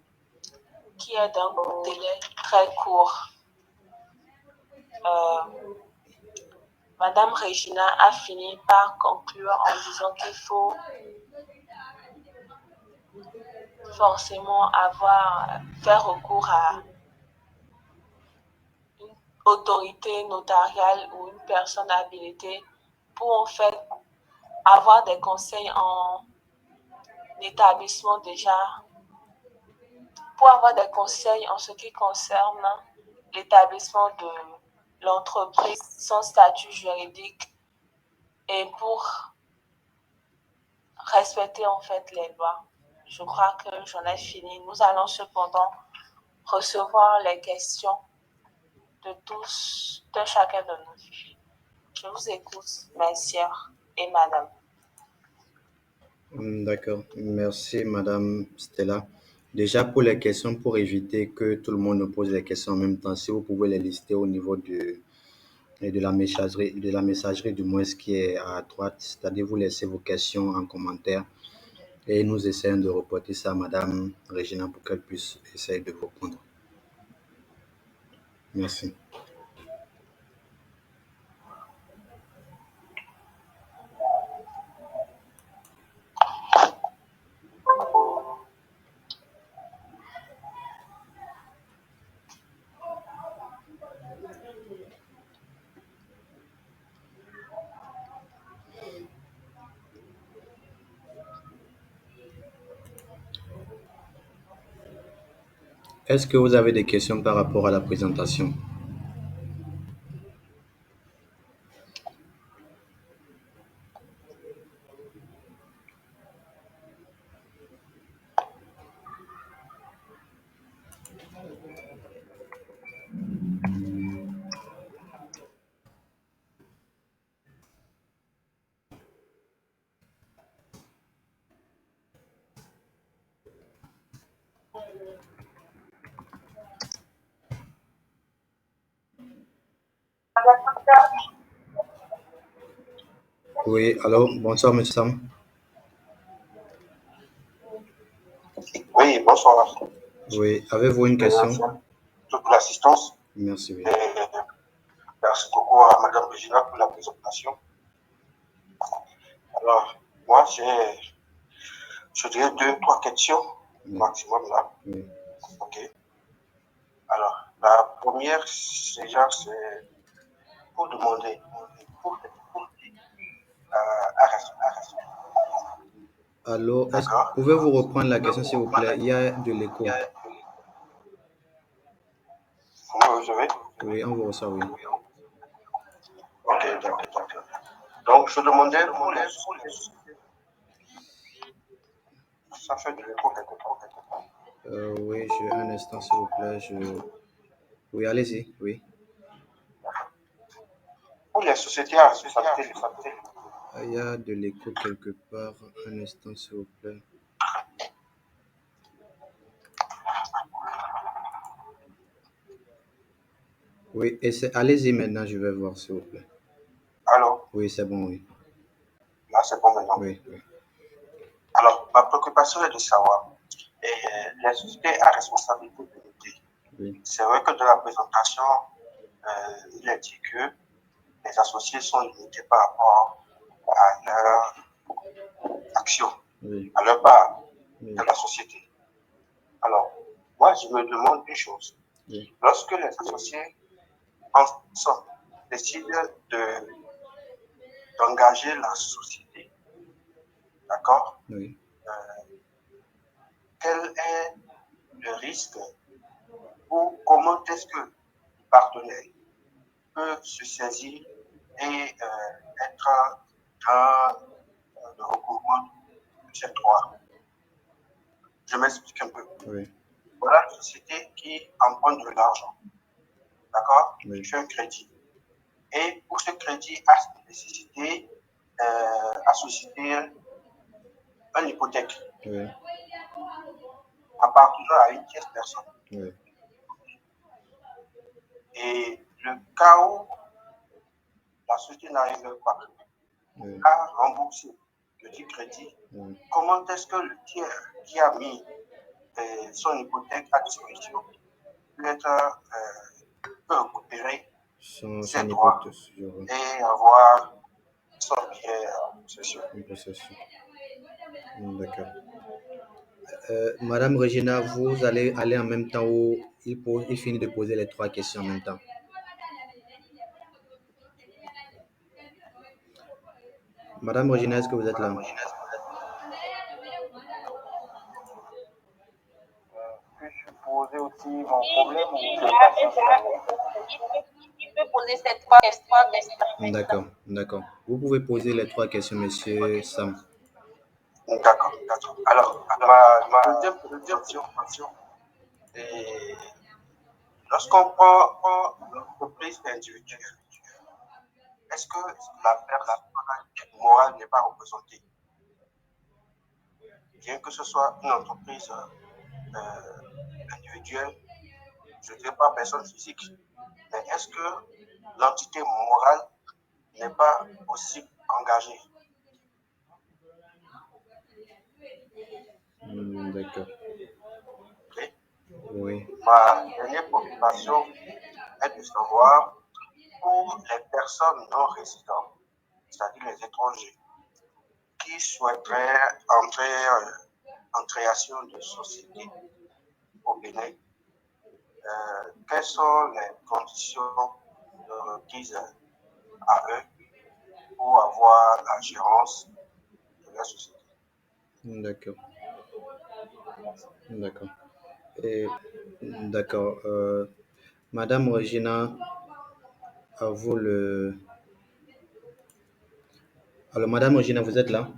Speaker 3: qui est d'un délai très court. Madame Regina a fini par conclure en disant qu'il faut forcément faire recours à une autorité notariale ou une personne habilitée pour en fait avoir des conseils en établissement déjà, pour avoir des conseils en ce qui concerne l'établissement de l'entreprise, son statut juridique et pour respecter en fait les lois. Je crois que j'en ai fini. Nous allons cependant recevoir les questions de chacun de nous. Je vous écoute, mes sœurs et madame.
Speaker 2: D'accord. Merci, Madame Stella. Déjà, pour les questions, pour éviter que tout le monde nous pose les questions en même temps, si vous pouvez les lister au niveau de la messagerie du moins ce qui est à droite, c'est-à-dire vous laissez vos questions en commentaire et nous essayons de reporter ça à Madame Regina pour qu'elle puisse essayer de vous répondre. Merci. Est-ce que vous avez des questions par rapport à la présentation? Oui, allô, bonsoir, Monsieur Sam.
Speaker 4: Oui, bonsoir.
Speaker 2: Oui, avez-vous une question?
Speaker 4: Toute l'assistance.
Speaker 2: Merci, oui.
Speaker 4: Merci beaucoup à Madame Regina pour la présentation. Alors, moi, je dirais 2-3 questions maximum là.
Speaker 2: Oui.
Speaker 4: Ok. Alors, la première, déjà, c'est pour demander, à rester.
Speaker 2: Allô,
Speaker 4: D'accord?
Speaker 2: pouvez-vous reprendre la question, s'il vous plaît? Il y a de l'écho.
Speaker 4: Vous me recevez?
Speaker 2: Oui, on vous reçoit, oui.
Speaker 4: Ok, d'accord. Donc, je demandais pour les... Ça fait de l'écho quelque part.
Speaker 2: Oui, un instant, s'il vous plaît. Oui, allez-y, oui.
Speaker 4: Pour les sociétés à responsabilité limitée,
Speaker 2: Il y a de l'écho quelque part. Un instant, s'il vous plaît. Oui, allez-y maintenant, je vais voir, s'il vous plaît.
Speaker 4: alors,
Speaker 2: Oui, c'est bon, oui.
Speaker 4: là, c'est bon maintenant.
Speaker 2: Oui, oui.
Speaker 4: Alors, ma préoccupation est de savoir, les sociétés à responsabilité limitée,
Speaker 2: Oui,
Speaker 4: c'est vrai que dans la présentation, il est dit que les associés sont limités par rapport à leur action,
Speaker 2: oui,
Speaker 4: à leur part
Speaker 2: oui,
Speaker 4: de la société. Alors, moi, je me demande une chose.
Speaker 2: oui,
Speaker 4: Lorsque les associés ensemble décident d'engager la société, d'accord,
Speaker 2: oui.
Speaker 4: quel est le risque ou comment est-ce que les partenaires peuvent se saisir et être dans le recouvrement de ces droits? Je m'explique un peu.
Speaker 2: Oui,
Speaker 4: Voilà une société qui emprunte de l'argent, d'accord,
Speaker 2: oui,
Speaker 4: qui fait un crédit. Et pour ce crédit, a nécessité à solliciter une hypothèque
Speaker 2: oui,
Speaker 4: appartenant à une tierce personne.
Speaker 2: oui,
Speaker 4: Et le cas où la société n'arrive pas
Speaker 2: oui,
Speaker 4: à rembourser le dit crédit,
Speaker 2: oui.
Speaker 4: comment est-ce que le tiers qui a mis son hypothèque à disposition peut peut récupérer ses
Speaker 2: Son
Speaker 4: droits
Speaker 2: hypothèse, je vois.
Speaker 4: et avoir son bien en possession?
Speaker 2: Une possession. D'accord. Madame Regina, vous allez aller en même temps où il finit de poser les trois questions en même temps. Madame Regina, est-ce que vous êtes là?
Speaker 4: Puis-je poser aussi mon problème ou
Speaker 3: Oui,
Speaker 4: je passe au suivant?
Speaker 3: il peut poser ces trois questions.
Speaker 2: D'accord, d'accord. Vous pouvez poser les trois questions, monsieur Sam.
Speaker 4: D'accord, d'accord. Alors, ma deuxième préoccupation, et lorsqu'on prend l'entreprise individuelle, est-ce que la personne morale n'est pas représentée? Bien que ce soit une entreprise individuelle, je ne dirais pas personne physique, mais est-ce que l'entité morale n'est pas aussi engagée?
Speaker 2: D'accord.
Speaker 4: Ok?
Speaker 2: Oui,
Speaker 4: Ma dernière préoccupation est de savoir pour les personnes non résidentes, c'est-à-dire les étrangers, qui souhaiteraient entrer en création de société au Bénin, quelles sont les conditions requises à eux pour avoir la gérance de la société?
Speaker 2: d'accord, d'accord. Et d'accord. Madame Regina, à vous le. Alors, Madame Regina, vous êtes là?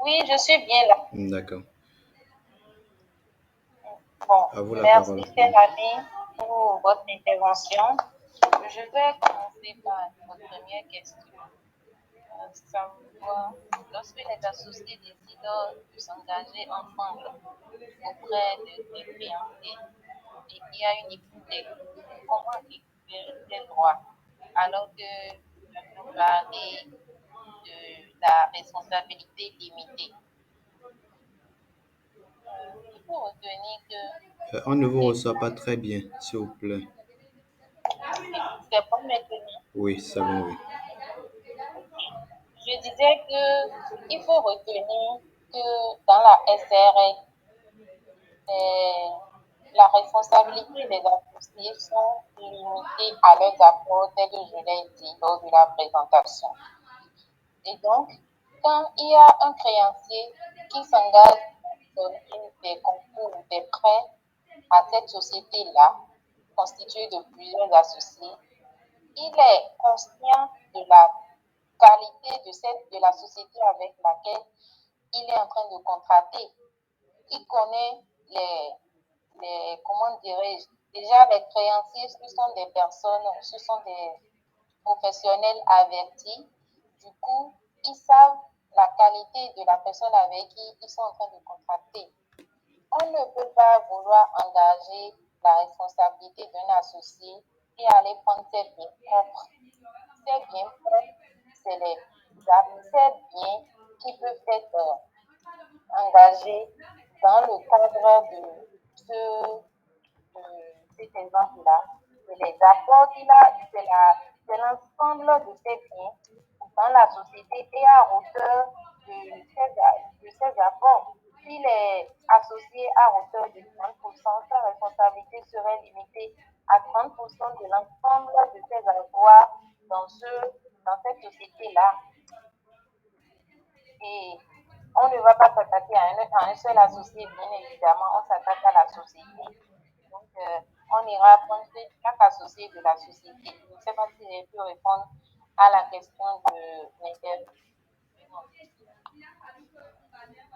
Speaker 3: Oui, je suis bien là.
Speaker 2: D'accord.
Speaker 3: Bon,
Speaker 2: À vous la parole.
Speaker 3: merci, cher ami, pour votre intervention. Je vais commencer par votre première question. Savoir, lorsque les associés décident de s'engager ensemble auprès des créanciers et qu'il y a une hypothèque, comment récupérer ses droits alors que vous parlez de la responsabilité limitée? Il faut retenir que
Speaker 2: On ne vous reçoit pas très bien, s'il vous plaît.
Speaker 3: c'est bon maintenant.
Speaker 2: Oui, ça va, oui.
Speaker 3: Je disais que il faut retenir que dans la SRL,
Speaker 1: la responsabilité des associés sont limitées à leurs apports, tel que je l'ai dit lors de la présentation. Et donc, quand il y a un créancier qui s'engage à donner des concours ou des prêts à cette société-là, constituée de plusieurs associés, il est conscient de la qualité de la société avec laquelle il est en train de contracter. Il connaît comment dirais-je, déjà les créanciers, ce sont des personnes, ce sont des professionnels avertis. Du coup, ils savent la qualité de la personne avec qui ils sont en train de contracter. On ne peut pas vouloir engager la responsabilité d'un associé et aller prendre ses biens propres. Ces biens propres, c'est ces biens qui peuvent être engagés dans le cadre de cet exemple-là. C'est les apports qu'il a, c'est l'ensemble de ces biens dans la société et à hauteur de ses apports. S'il est associé à hauteur de 30%, sa responsabilité serait limitée à 30% de l'ensemble de ses avoirs dans cette société-là. Et on ne va pas s'attaquer à un seul associé, bien évidemment, on s'attaque à la société. Donc, on ira prendre chaque associé de la société. Je ne sais pas si j'ai pu répondre à la question de l'interview.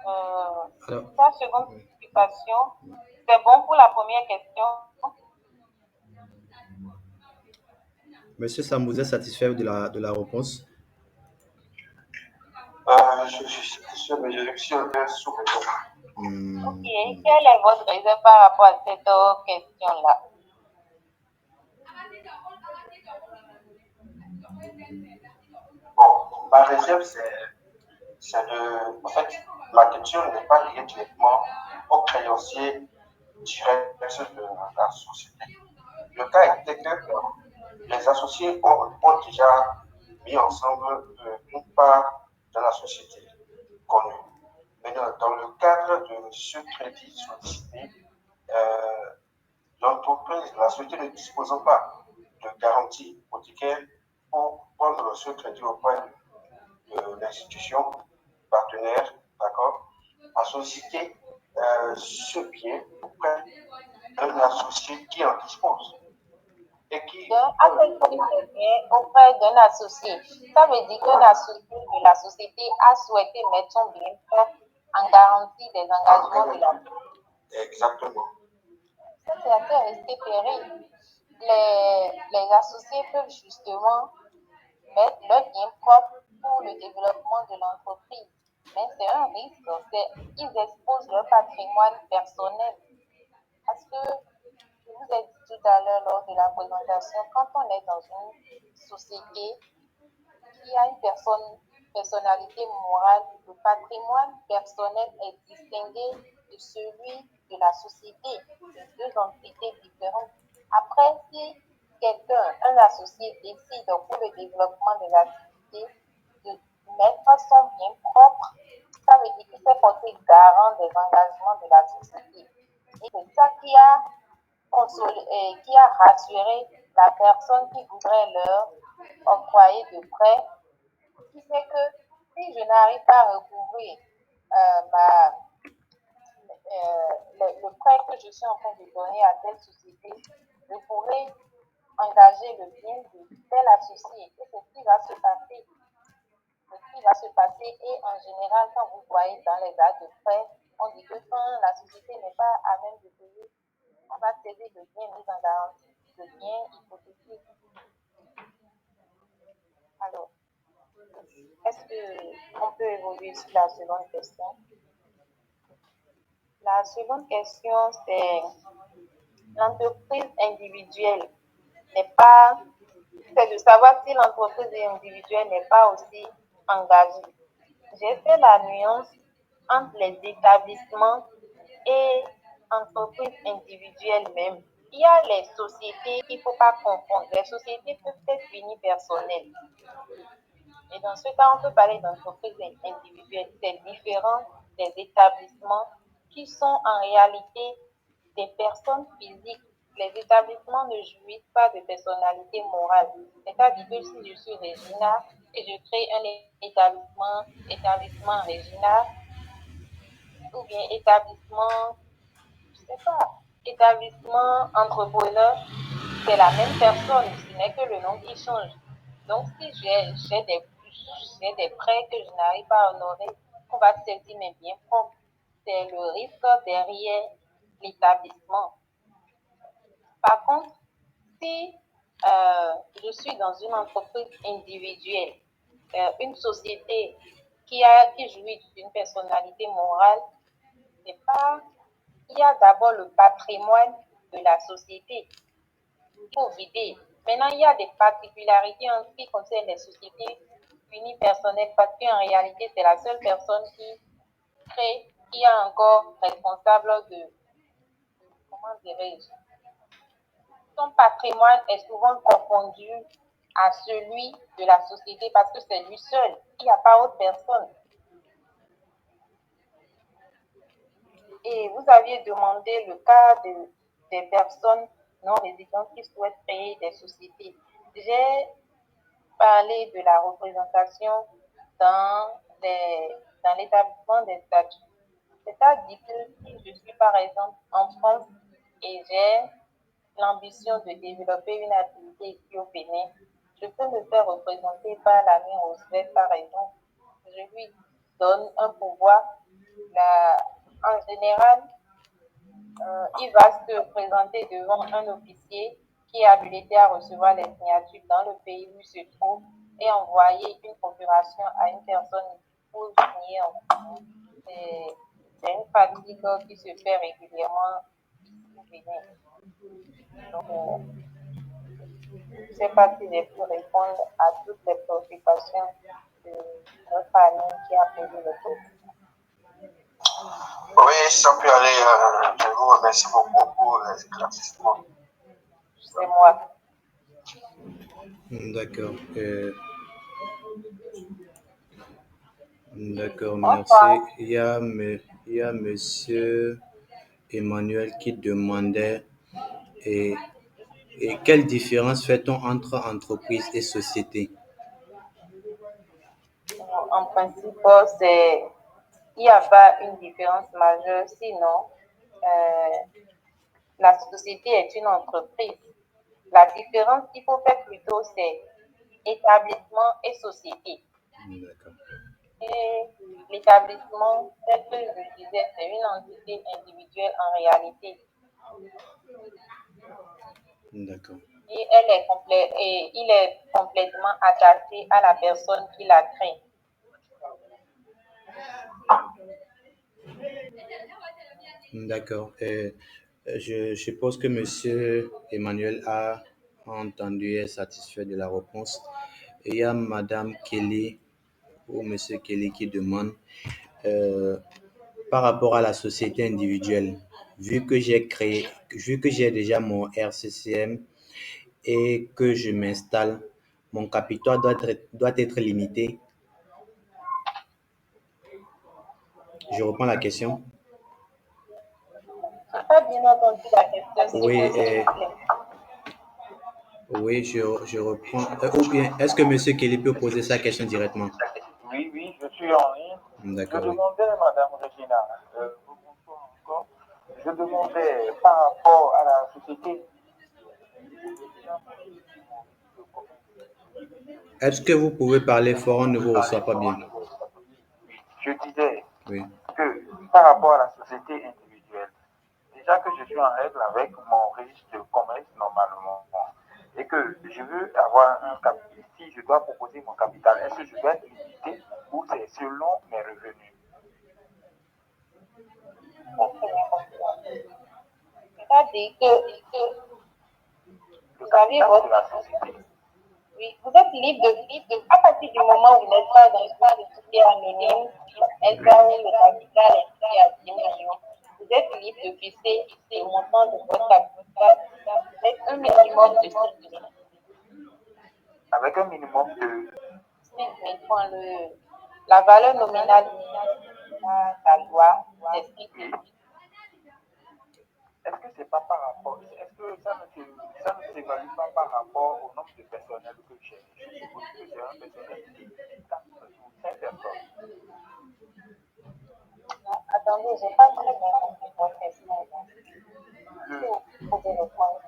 Speaker 1: La seconde occupation, c'est bon pour la première question.
Speaker 2: Monsieur Sam, vous êtes satisfait de la réponse?
Speaker 4: Je suis satisfait, mais je suis un peu sous-réseau.
Speaker 1: Ok, quelle est votre réserve par rapport à cette question-là?
Speaker 4: Bon, ma réserve, c'est de. En fait, ma question n'est pas liée directement au créancier direct de la société. Le cas était que les associés ont déjà mis ensemble une part de la société connue. Mais dans le cadre de ce crédit sollicité, l'entreprise, la société ne disposant pas de garantie hypothécaire pour prendre ce crédit auprès de l'institution partenaire, d'accord, a sollicité ce bien auprès d'un associé qui en dispose. Et qui
Speaker 1: auprès d'un associé. Ça veut dire qu'un associé de la société a souhaité mettre son bien propre en garantie des engagements de la société.
Speaker 4: Exactement.
Speaker 1: Ça, c'est assez respecté. Les associés peuvent justement mettre leur bien propre pour le développement de l'entreprise. Mais c'est un risque. Ils exposent leur patrimoine personnel. Parce que je vous ai dit tout à l'heure lors de la présentation, quand on est dans une société qui a une personnalité morale, le patrimoine personnel est distingué de celui de la société, de deux entités différentes. Après, si quelqu'un, un associé, décide pour le développement de l'activité de mettre son bien propre, ça veut dire qu'il s'est porté garant des engagements de la société. Et c'est ça qui a rassuré la personne qui voudrait leur octroyer de prêt, qui fait que si je n'arrive pas à recouvrir le prêt que je suis en train de donner à telle société, je pourrais engager le bien de tel associé. Et c'est ce qui va se passer. Et en général, quand vous voyez dans les actes de prêt, on dit que quand la société n'est pas à même de payer, on va saisir le bien mis en garantie, le bien hypothétique. Alors, est-ce qu'on peut évoluer sur la seconde question? La seconde question, c'est l'entreprise individuelle c'est de savoir si l'entreprise individuelle n'est pas aussi engagée. J'ai fait la nuance entre les établissements et entreprises individuelles même. Il y a les sociétés qu'il ne faut pas confondre. Les sociétés peuvent être unipersonnelles. Et dans ce cas, on peut parler d'entreprises individuelles. C'est différent des établissements qui sont en réalité des personnes physiques. Les établissements ne jouissent pas de personnalité morale. C'est-à-dire que si je suis Regina et je crée un établissement Regina, ou bien établissement, je sais pas, établissement entrepreneur, c'est la même personne, ce n'est que le nom qui change. Donc, si j'ai des prêts que je n'arrive pas à honorer, on va saisir mes biens propres. C'est le risque derrière l'établissement. Par contre, si je suis dans une entreprise individuelle, une société qui jouit d'une personnalité morale, c'est pas, il y a d'abord le patrimoine de la société. Il faut vider. Maintenant, il y a des particularités en ce qui concerne les sociétés unipersonnelles parce qu'en réalité, c'est la seule personne qui crée, qui est encore responsable de, comment dirais-je, son patrimoine est souvent confondu à celui de la société parce que c'est lui seul. Il n'y a pas autre personne. Et vous aviez demandé le cas des personnes non résidentes qui souhaitent créer des sociétés. J'ai parlé de la représentation dans, dans l'établissement des statuts. C'est-à-dire que si je suis par exemple en France et j'ai l'ambition de développer une activité ici au Bénin, je peux me faire représenter par l'ami Roosevelt, par exemple. Je lui donne un pouvoir. En général, il va se présenter devant un officier qui est habilité à recevoir les signatures dans le pays où il se trouve et envoyer une procuration à une personne pour signer. C'est une pratique qui se fait régulièrement au Bénin. Donc, je ne sais pas si j'ai pu répondre à toutes les préoccupations de notre ami qui a posé le question.
Speaker 4: Oui, ça peut aller. Je vous remercie beaucoup pour l'éclaircissement.
Speaker 1: C'est moi.
Speaker 2: D'accord. D'accord,
Speaker 1: Bonsoir.
Speaker 2: merci. Il y a monsieur Emmanuel qui demandait et, et quelle différence fait-on entre entreprise et société?
Speaker 1: En principe, il n'y a pas une différence majeure, sinon la société est une entreprise. La différence qu'il faut faire plutôt, c'est établissement et société.
Speaker 2: D'accord.
Speaker 1: Et l'établissement, tel que je disais, c'est une entité individuelle en réalité.
Speaker 2: D'accord.
Speaker 1: Et il est complètement attaché à la personne qui l'a créé.
Speaker 2: D'accord. Je suppose que monsieur Emmanuel a entendu et est satisfait de la réponse. Il y a madame Kelly ou monsieur Kelly qui demande euh, par rapport à la société individuelle, vu que j'ai déjà mon RCCM et que je m'installe, mon capital doit être limité. Je reprends la question.
Speaker 1: Je n'ai pas bien entendu la question, s'il
Speaker 2: Oui,
Speaker 1: vous plaît.
Speaker 2: oui, je reprends. Ou bien, est-ce que monsieur Kelly peut poser sa question directement?
Speaker 5: Oui, oui, je suis en ligne. Je
Speaker 2: D'accord, oui.
Speaker 5: demandais, Madame Regina, bonsoir encore. Je demandais par rapport à la société.
Speaker 2: Est-ce que vous pouvez parler fort? On ne vous reçoit pas bien.
Speaker 5: Je disais
Speaker 2: Oui.
Speaker 5: que par rapport à la société individuelle, déjà que je suis en règle avec mon registre de commerce normalement, et que je veux avoir un capital, si je dois proposer mon capital, est-ce que je dois être limité ou c'est selon mes revenus?
Speaker 1: C'est-à-dire que
Speaker 5: Le
Speaker 1: vous avez
Speaker 5: capital de
Speaker 1: votre.
Speaker 5: la société.
Speaker 1: Oui, vous êtes à partir du moment où vous n'êtes pas dans une société anonyme, SAO, le capital est à 10 millions, vous êtes libre de fixer le montant de votre capital avec un minimum de 6 millions.
Speaker 5: Avec un minimum de
Speaker 1: 6 millions, la valeur nominale de la loi, c'est 6 millions.
Speaker 5: est-ce que c'est pas par rapport, est-ce que ça ne s'évalue pas par rapport au nombre de personnel que j'ai? Je suppose que c'est un personnel de 4 ou 5 personnes.
Speaker 3: Attendez, j'ai pas très bien compris votre question.
Speaker 5: Le,
Speaker 3: Vous pouvez répondre.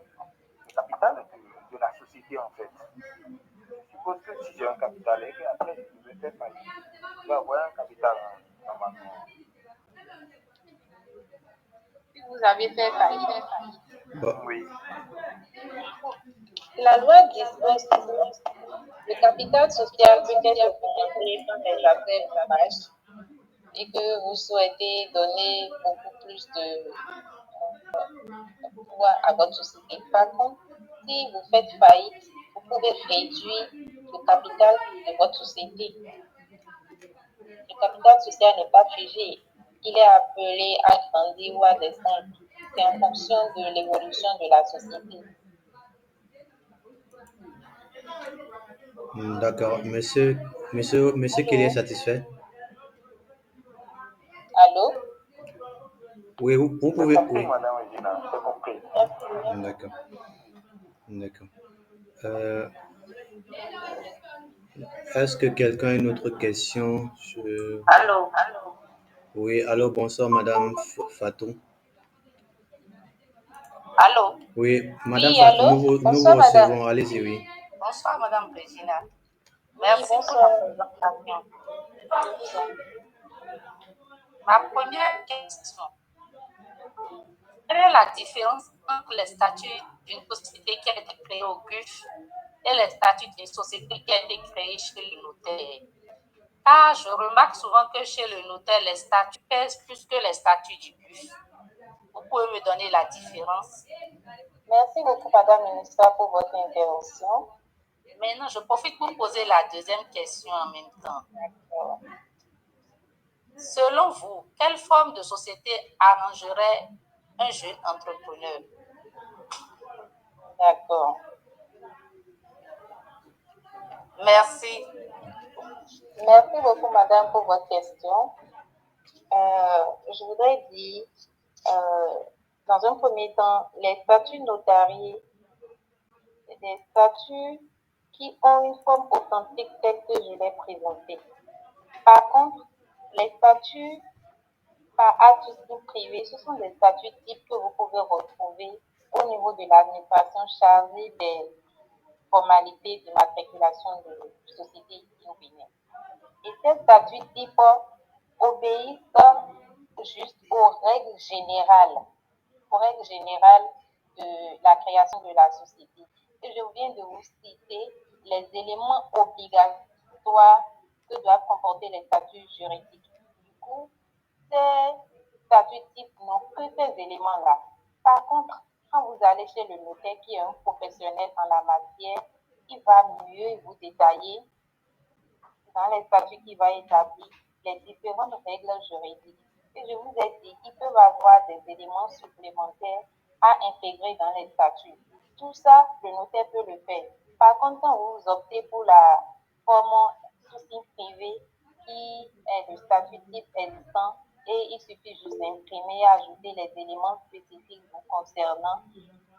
Speaker 5: le capital de la société, en fait. Je suppose que si j'ai un capital et qu'après je vais faire faillite, je vais avoir un capital normalement.
Speaker 1: Si vous avez fait faillite,
Speaker 2: Bon,
Speaker 5: Oui.
Speaker 1: la loi dispose que le capital social peut être augmenté par les affaires de marche et que vous souhaitez donner beaucoup plus de pouvoir à votre société. Par contre, si vous faites faillite, vous pouvez réduire le capital de votre société. Le capital social n'est pas figé. Il est appelé à grandir ou à descendre. C'est en fonction de l'évolution de la société.
Speaker 2: d'accord. Monsieur Kelly est satisfait?
Speaker 1: Allô?
Speaker 2: Oui, vous
Speaker 5: J'ai
Speaker 2: pouvez.
Speaker 5: compris,
Speaker 2: Oui,
Speaker 5: Madame Regina, j'ai compris.
Speaker 2: d'accord. D'accord. Euh, Est-ce que quelqu'un a une autre question sur...
Speaker 3: Allô?
Speaker 2: Oui, allô, bonsoir, Madame Fatou.
Speaker 3: Allô?
Speaker 2: Oui, Madame
Speaker 1: Oui,
Speaker 2: Fatou,
Speaker 1: allô?
Speaker 2: nous
Speaker 1: Bonsoir,
Speaker 2: vous
Speaker 1: madame.
Speaker 2: recevons. Allez-y, oui.
Speaker 3: Bonsoir, Madame Regina.
Speaker 1: Oui,
Speaker 3: Merci pour la
Speaker 1: bonsoir.
Speaker 3: présentation.
Speaker 1: Je vous en prie.
Speaker 3: Ma première question, quelle est la différence entre les statuts d'une société qui a été créée au GUF et les statuts d'une société qui a été créée chez le notaire? Car je remarque souvent que chez le notaire, les statuts pèsent plus que les statuts du GUF. Vous pouvez me donner la différence?
Speaker 1: Merci beaucoup, madame la ministre, pour votre intervention.
Speaker 3: Maintenant, je profite pour poser la deuxième question en même temps.
Speaker 1: D'accord.
Speaker 3: Selon vous, quelle forme de société arrangerait un jeune entrepreneur?
Speaker 1: D'accord.
Speaker 3: Merci.
Speaker 1: Merci beaucoup, madame, pour votre question. Je voudrais dire, dans un premier temps, les statuts notariés, c'est des statuts qui ont une forme authentique telle que je l'ai présentée. Par contre, les statuts par artistes privés, ce sont des statuts types que vous pouvez retrouver au niveau de l'administration chargée des formalités d'immatriculation de sociétés au Bénin. Et ces statuts types obéissent juste aux règles générales de la création de la société. Et je viens de vous citer les éléments obligatoires que doivent comporter les statuts juridiques. Du coup, ces statuts types n'ont que ces éléments-là. Par contre, quand vous allez chez le notaire qui est un professionnel en la matière, il va mieux vous détailler dans les statuts qui va établir les différentes règles juridiques. Et je vous ai dit qu'ils peuvent avoir des éléments supplémentaires à intégrer dans les statuts. Tout ça, le notaire peut le faire. Par contre, quand vous optez pour la forme sous privée qui est le statut type existant et il suffit juste d'imprimer et ajouter les éléments spécifiques vous concernant,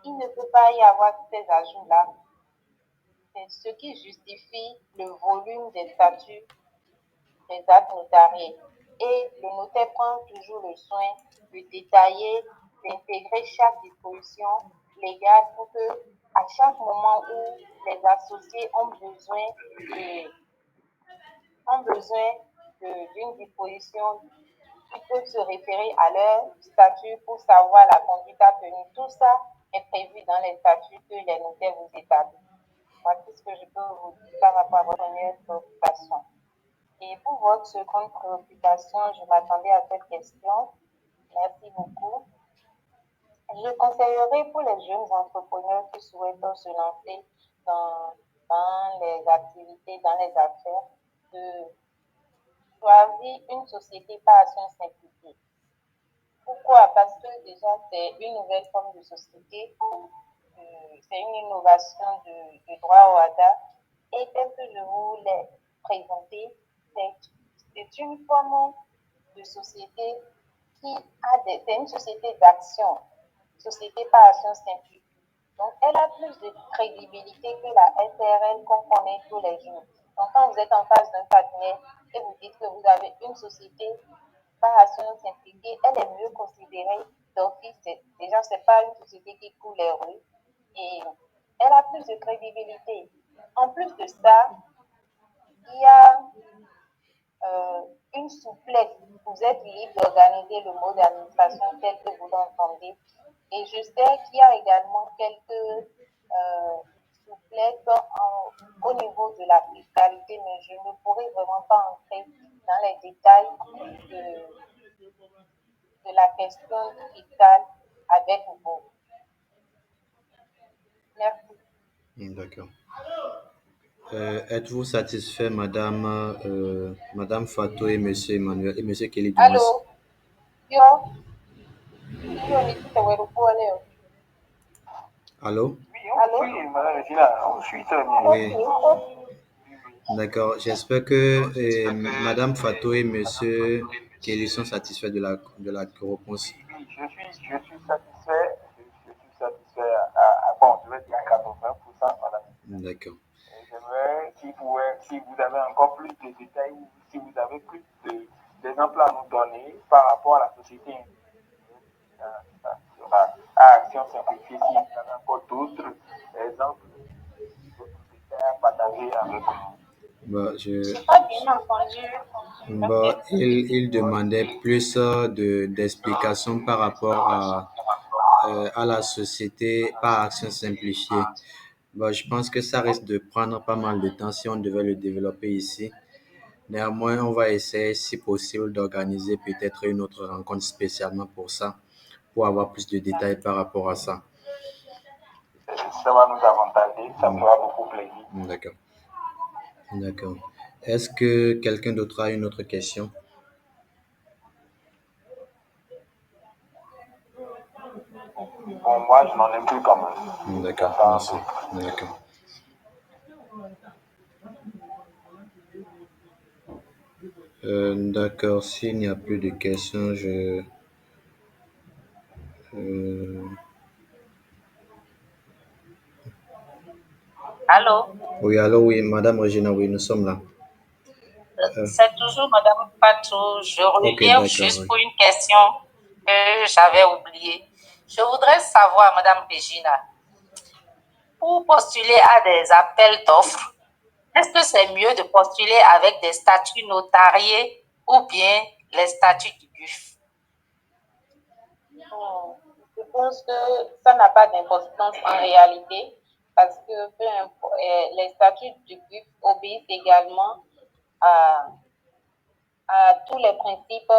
Speaker 1: il ne peut pas y avoir ces ajouts-là. C'est ce qui justifie le volume des statuts des actes notariés. Et le notaire prend toujours le soin de détailler, d'intégrer chaque disposition légale pour que, à chaque moment où les associés ont besoin d'une disposition, ils peuvent se référer à leur statut pour savoir la conduite à tenir. Tout ça est prévu dans les statuts que les notaires vous établissent. Voici ce que je peux vous dire par rapport à votre première préoccupation. Et pour votre seconde préoccupation, je m'attendais à cette question. Merci beaucoup. Je conseillerais pour les jeunes entrepreneurs qui souhaitent se lancer dans les activités, dans les affaires, de choisir une société par action simplifiée. Pourquoi? Parce que déjà, c'est une nouvelle forme de société, c'est une innovation de droit au hasard. Et tel que je vous l'ai présenté, c'est une forme de société c'est une société d'action. société par action simplifiée. Donc, elle a plus de crédibilité que la SRL qu'on connaît tous les jours. Donc, quand vous êtes en face d'un partenaire et vous dites que vous avez une société par action simplifiée, elle est mieux considérée d'office. Déjà, ce n'est pas une société qui coule les rues et elle a plus de crédibilité. En plus de ça, il y a une souplesse. Vous êtes libre d'organiser le mode d'administration tel que vous l'entendez. Et je sais qu'il y a également quelques souplesses au niveau de la fiscalité, mais je ne pourrais vraiment pas entrer dans les détails de la question fiscale avec vous. Merci.
Speaker 2: D'accord. Êtes-vous satisfait, Madame Fatou et Monsieur Emmanuel et Monsieur Kelly du moins?
Speaker 1: Allô? Yo? Yo, ni tu te vois le poil, là.
Speaker 2: Allô?
Speaker 5: Oui, oui, madame Regina, on suit très bien.
Speaker 2: Oui,
Speaker 1: Ok.
Speaker 2: d'accord. J'espère que Madame Fatou et Monsieur Kelly sont satisfaits de la réponse.
Speaker 5: Oui, je suis satisfait. Je suis satisfait bon, je vais dire à 80%, madame.
Speaker 2: D'accord.
Speaker 5: Et j'aimerais, si vous avez encore plus de détails ou si vous avez plus d'exemples à nous donner par rapport à la société, ça sera à Action Simplifiée. Si vous avez encore d'autres exemples, d'autres détails à partager avec nous.
Speaker 2: Bah,
Speaker 1: Je n'ai pas bien entendu.
Speaker 2: bah, il demandait plus d'explications par rapport à la société par action simplifiée. Bah, je pense que ça risque de prendre pas mal de temps si on devait le développer ici. Néanmoins, on va essayer, si possible, d'organiser peut-être une autre rencontre spécialement pour ça, pour avoir plus de détails par rapport à ça.
Speaker 5: Ça va nous avantager, ça me fera beaucoup plaisir.
Speaker 2: D'accord. D'accord. Est-ce que quelqu'un d'autre a une autre question?
Speaker 5: Bon, moi, je n'en ai plus quand même.
Speaker 2: D'accord, merci. D'accord. D'accord, s'il n'y a plus de questions,
Speaker 1: Allô?
Speaker 2: Oui, allô, oui, Madame Regina, oui, nous sommes là.
Speaker 1: C'est toujours Madame Patou. Je reviens
Speaker 2: d'accord,
Speaker 1: juste
Speaker 2: oui.
Speaker 1: pour une question que j'avais oubliée. Je voudrais savoir, Madame Regina, pour postuler à des appels d'offres, est-ce que c'est mieux de postuler avec des statuts notariés ou bien les statuts du GUF? Je pense que ça n'a pas d'importance en réalité parce que les statuts du GUF obéissent également à tous les principes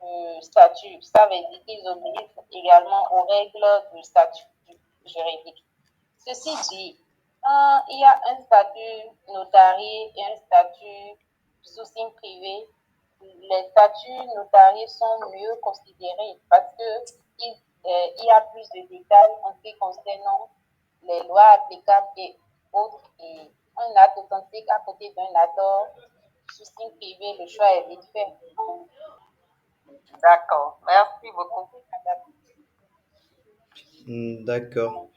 Speaker 1: du statut. Ça veut dire qu'ils obéissent également aux règles du statut juridique. Ceci dit, quand il y a un statut notarié et un statut sous signe privé, les statuts notariés sont mieux considérés parce qu'il y a plus de détails en ce qui concerne les lois applicables et autres. Et un acte authentique à côté d'un acte sous signe privé, le choix est vite fait. D'accord, merci beaucoup.
Speaker 2: D'accord.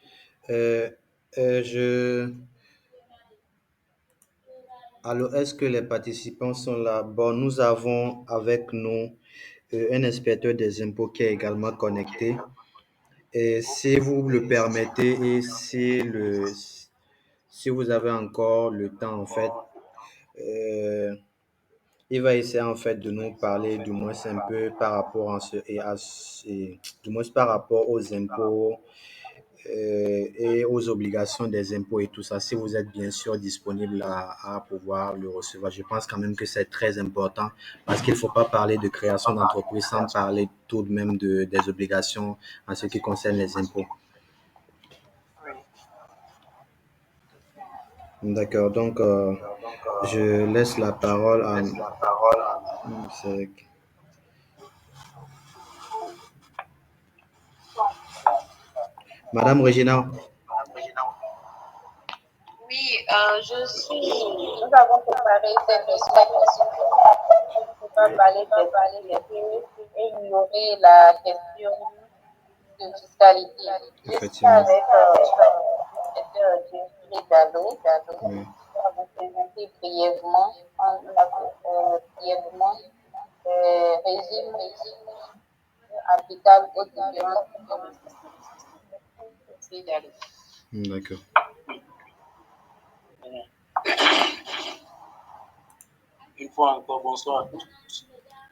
Speaker 2: Alors, est-ce que les participants sont là? Bon, nous avons avec nous un inspecteur des impôts qui est également connecté. Et si vous le permettez et si vous avez encore le temps, en fait, il va essayer en fait de nous parler du moins un peu par rapport du moins par rapport aux impôts et aux obligations des impôts et tout ça. Si vous êtes bien sûr disponible à pouvoir le recevoir, je pense quand même que c'est très important parce qu'il ne faut pas parler de création d'entreprise sans parler tout de même des obligations en ce qui concerne les impôts. D'accord, donc je laisse la parole à Madame Regina.
Speaker 1: Oui, nous avons préparé cette question. Je ne peux pas parler des et ignorer la question de fiscalité. Je suis
Speaker 2: Effectivement.
Speaker 1: avec Dieu Dado.
Speaker 2: Oui.
Speaker 1: On va vous présenter brièvement, brièvement régime applicable aux différentes formes de fiscalité.
Speaker 2: D'accord.
Speaker 6: Une fois encore, bonsoir à tous.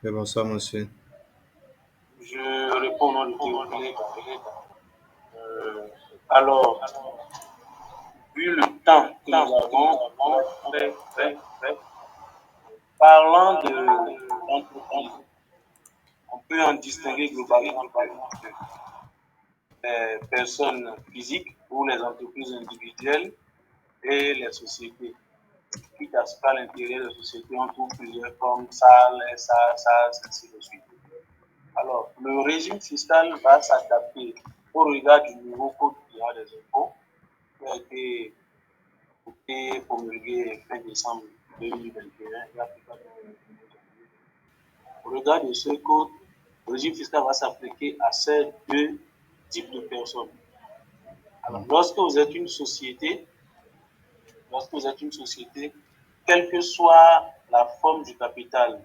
Speaker 2: Oui, bonsoir, monsieur.
Speaker 6: Je réponds au nom de Théophile. Alors, vu le temps que nous avons, parlant d'entreprise, on peut en distinguer globalement les personnes physiques ou les entreprises individuelles et les sociétés. Quitte à ce qu'à l'intérieur des sociétés, on trouve plusieurs formes, SAS, ainsi de suite. Alors, le régime fiscal va s'adapter au regard du nouveau code des impôts qui a été promulgué fin décembre 2021 et applicable. Au regard de ce code, le régime fiscal va s'appliquer à ces deux types de personnes. Alors, lorsque vous êtes une société, quelle que soit la forme du capital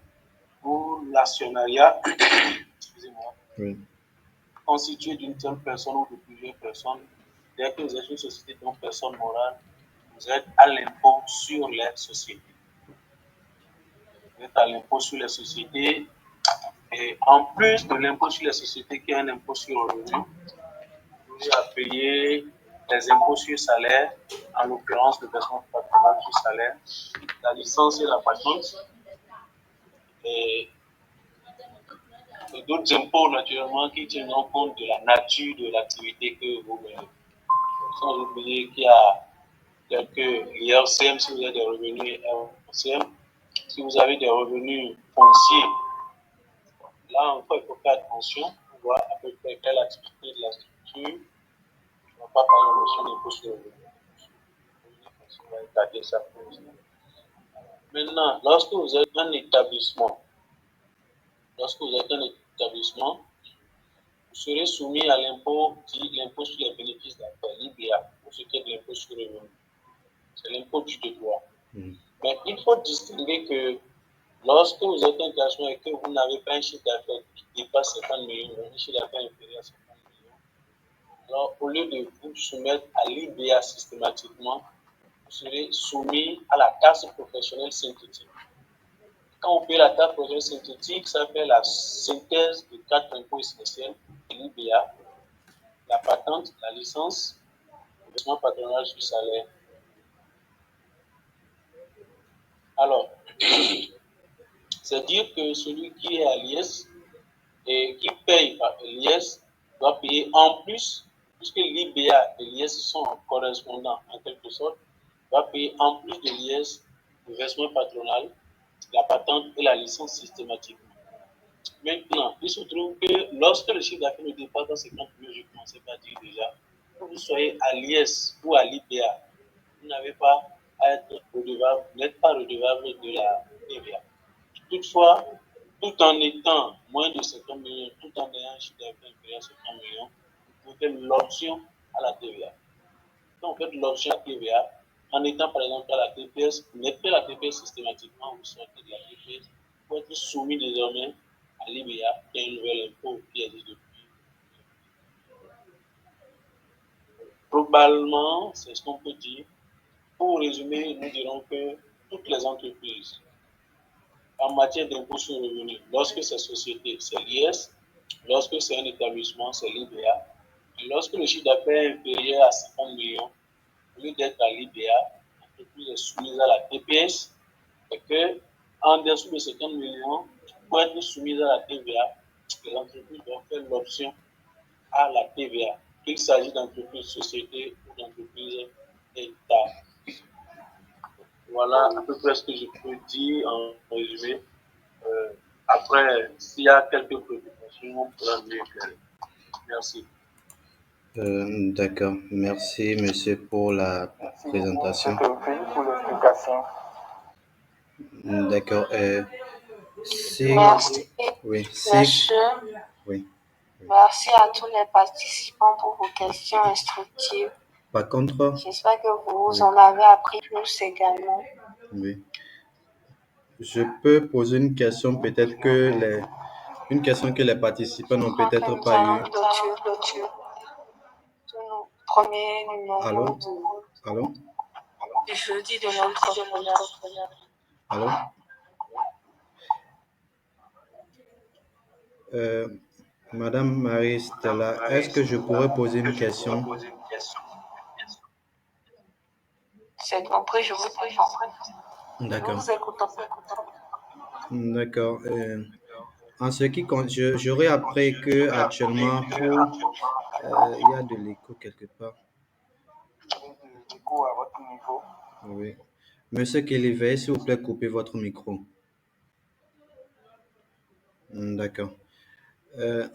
Speaker 6: ou l'actionnariat, excusez-moi,
Speaker 2: Oui.
Speaker 6: constitué d'une seule personne ou de plusieurs personnes, dès que vous êtes une société donc personne morale, vous êtes à l'impôt sur les sociétés. Vous êtes à l'impôt sur les sociétés et en plus de l'impôt sur les sociétés qui est un impôt sur le revenu, vous avez à payer les impôts sur salaire, en l'occurrence le versement patronal sur salaire, la licence et la patente, et d'autres impôts naturellement qui tiennent compte de la nature de l'activité que vous menez. Sans oublier qu'il y a quelques l'IRCM si vous avez des revenus RCM. Si vous avez des revenus fonciers, là encore il faut faire attention pour voir à peu près quelle activité de la structure. On ne va pas parler de notion d'impôt sur le revenu. On va étaler ça pour vous. Maintenant, lorsque vous êtes un établissement, vous serez soumis à l'impôt sur les bénéfices d'affaires, l'IBA, pour ce qui est de l'impôt sur le revenu. C'est l'impôt du devoir. Mais il faut distinguer que lorsque vous êtes un établissement et que vous n'avez pas un chiffre d'affaires qui dépasse 50 millions, un chiffre d'affaires inférieur à 50 millions, alors au lieu de vous soumettre à l'IBA systématiquement, vous serez soumis à la taxe professionnelle synthétique. Quand vous payez la taxe professionnelle synthétique, ça fait la synthèse de 4 impôts essentiels, l'IBA, la patente, la licence, le versement patronal sur salaire. Alors, c'est dire que celui qui est à l'IS et qui paye par l'IS doit payer en plus, puisque l'IBA et l'IS sont correspondants en quelque sorte, doit payer en plus de l'IS le versement patronal, la patente et la licence systématiquement. Maintenant, il se trouve que lorsque le chiffre d'affaires ne dépasse pas 50 millions, je commençais par dire déjà, que vous soyez à l'IS ou à l'IBA, vous n'avez pas à être redevable, vous n'êtes pas redevable de la TVA. Toutefois, tout en étant moins de 50 millions, tout en ayant un chiffre d'affaires inférieur à 50 millions, vous faites l'option à la TVA. Quand vous faites l'option à la TVA, en étant par exemple à la TPS, vous n'êtes pas la TPS systématiquement, vous sortez de la TPS, vous êtes soumis désormais à l'IBA, qui est un nouvel impôt qui existe depuis. Globalement, c'est ce qu'on peut dire. Pour résumer, nous dirons que toutes les entreprises, en matière d'impôt sur le revenu, lorsque c'est société, c'est l'IS, lorsque c'est un établissement, c'est l'IBA, et lorsque le chiffre d'affaires est inférieur à 50 millions, au lieu d'être à l'IBA, l'entreprise est soumise à la TPS, et que en dessous de 50 millions, pour être soumise à la TVA, les entreprises doivent faire l'option à la TVA, qu'il s'agisse d'entreprises sociétés ou d'entreprises État. Voilà à peu près ce que je peux dire en résumé. Après, s'il y a quelques préoccupations, on pourra mieux éclairer. Merci.
Speaker 2: D'accord. Merci, monsieur, pour la présentation.
Speaker 5: Merci pour l'explication.
Speaker 2: D'accord. Si,
Speaker 3: Merci,
Speaker 2: oui, si,
Speaker 3: monsieur.
Speaker 2: oui.
Speaker 3: Merci à tous les participants pour vos questions instructives.
Speaker 2: Par contre,
Speaker 3: J'espère que vous
Speaker 2: oui.
Speaker 3: en avez appris plus également.
Speaker 2: Oui. Je peux poser une question, peut-être que une question que les participants n'ont
Speaker 3: Je crois que
Speaker 2: peut-être
Speaker 3: nous
Speaker 2: pas
Speaker 3: allons
Speaker 2: eu.
Speaker 3: clôturer nos premiers
Speaker 2: Allô?
Speaker 3: numéros
Speaker 2: Allô?
Speaker 3: du jeudi de l'entrepreneur.
Speaker 2: Allô? Euh, Madame Marie-Stella, est-ce que je pourrais poser une question?
Speaker 3: C'est compris, je vous prie. Nous
Speaker 2: D'accord.
Speaker 3: vous écoutons.
Speaker 2: D'accord. En ce qui compte, j'aurais appris que actuellement, il y a de l'écho quelque part.
Speaker 5: Du coup, à votre niveau,
Speaker 2: Oui. Monsieur Kelly, veuillez s'il vous plaît couper votre micro. D'accord. Euh,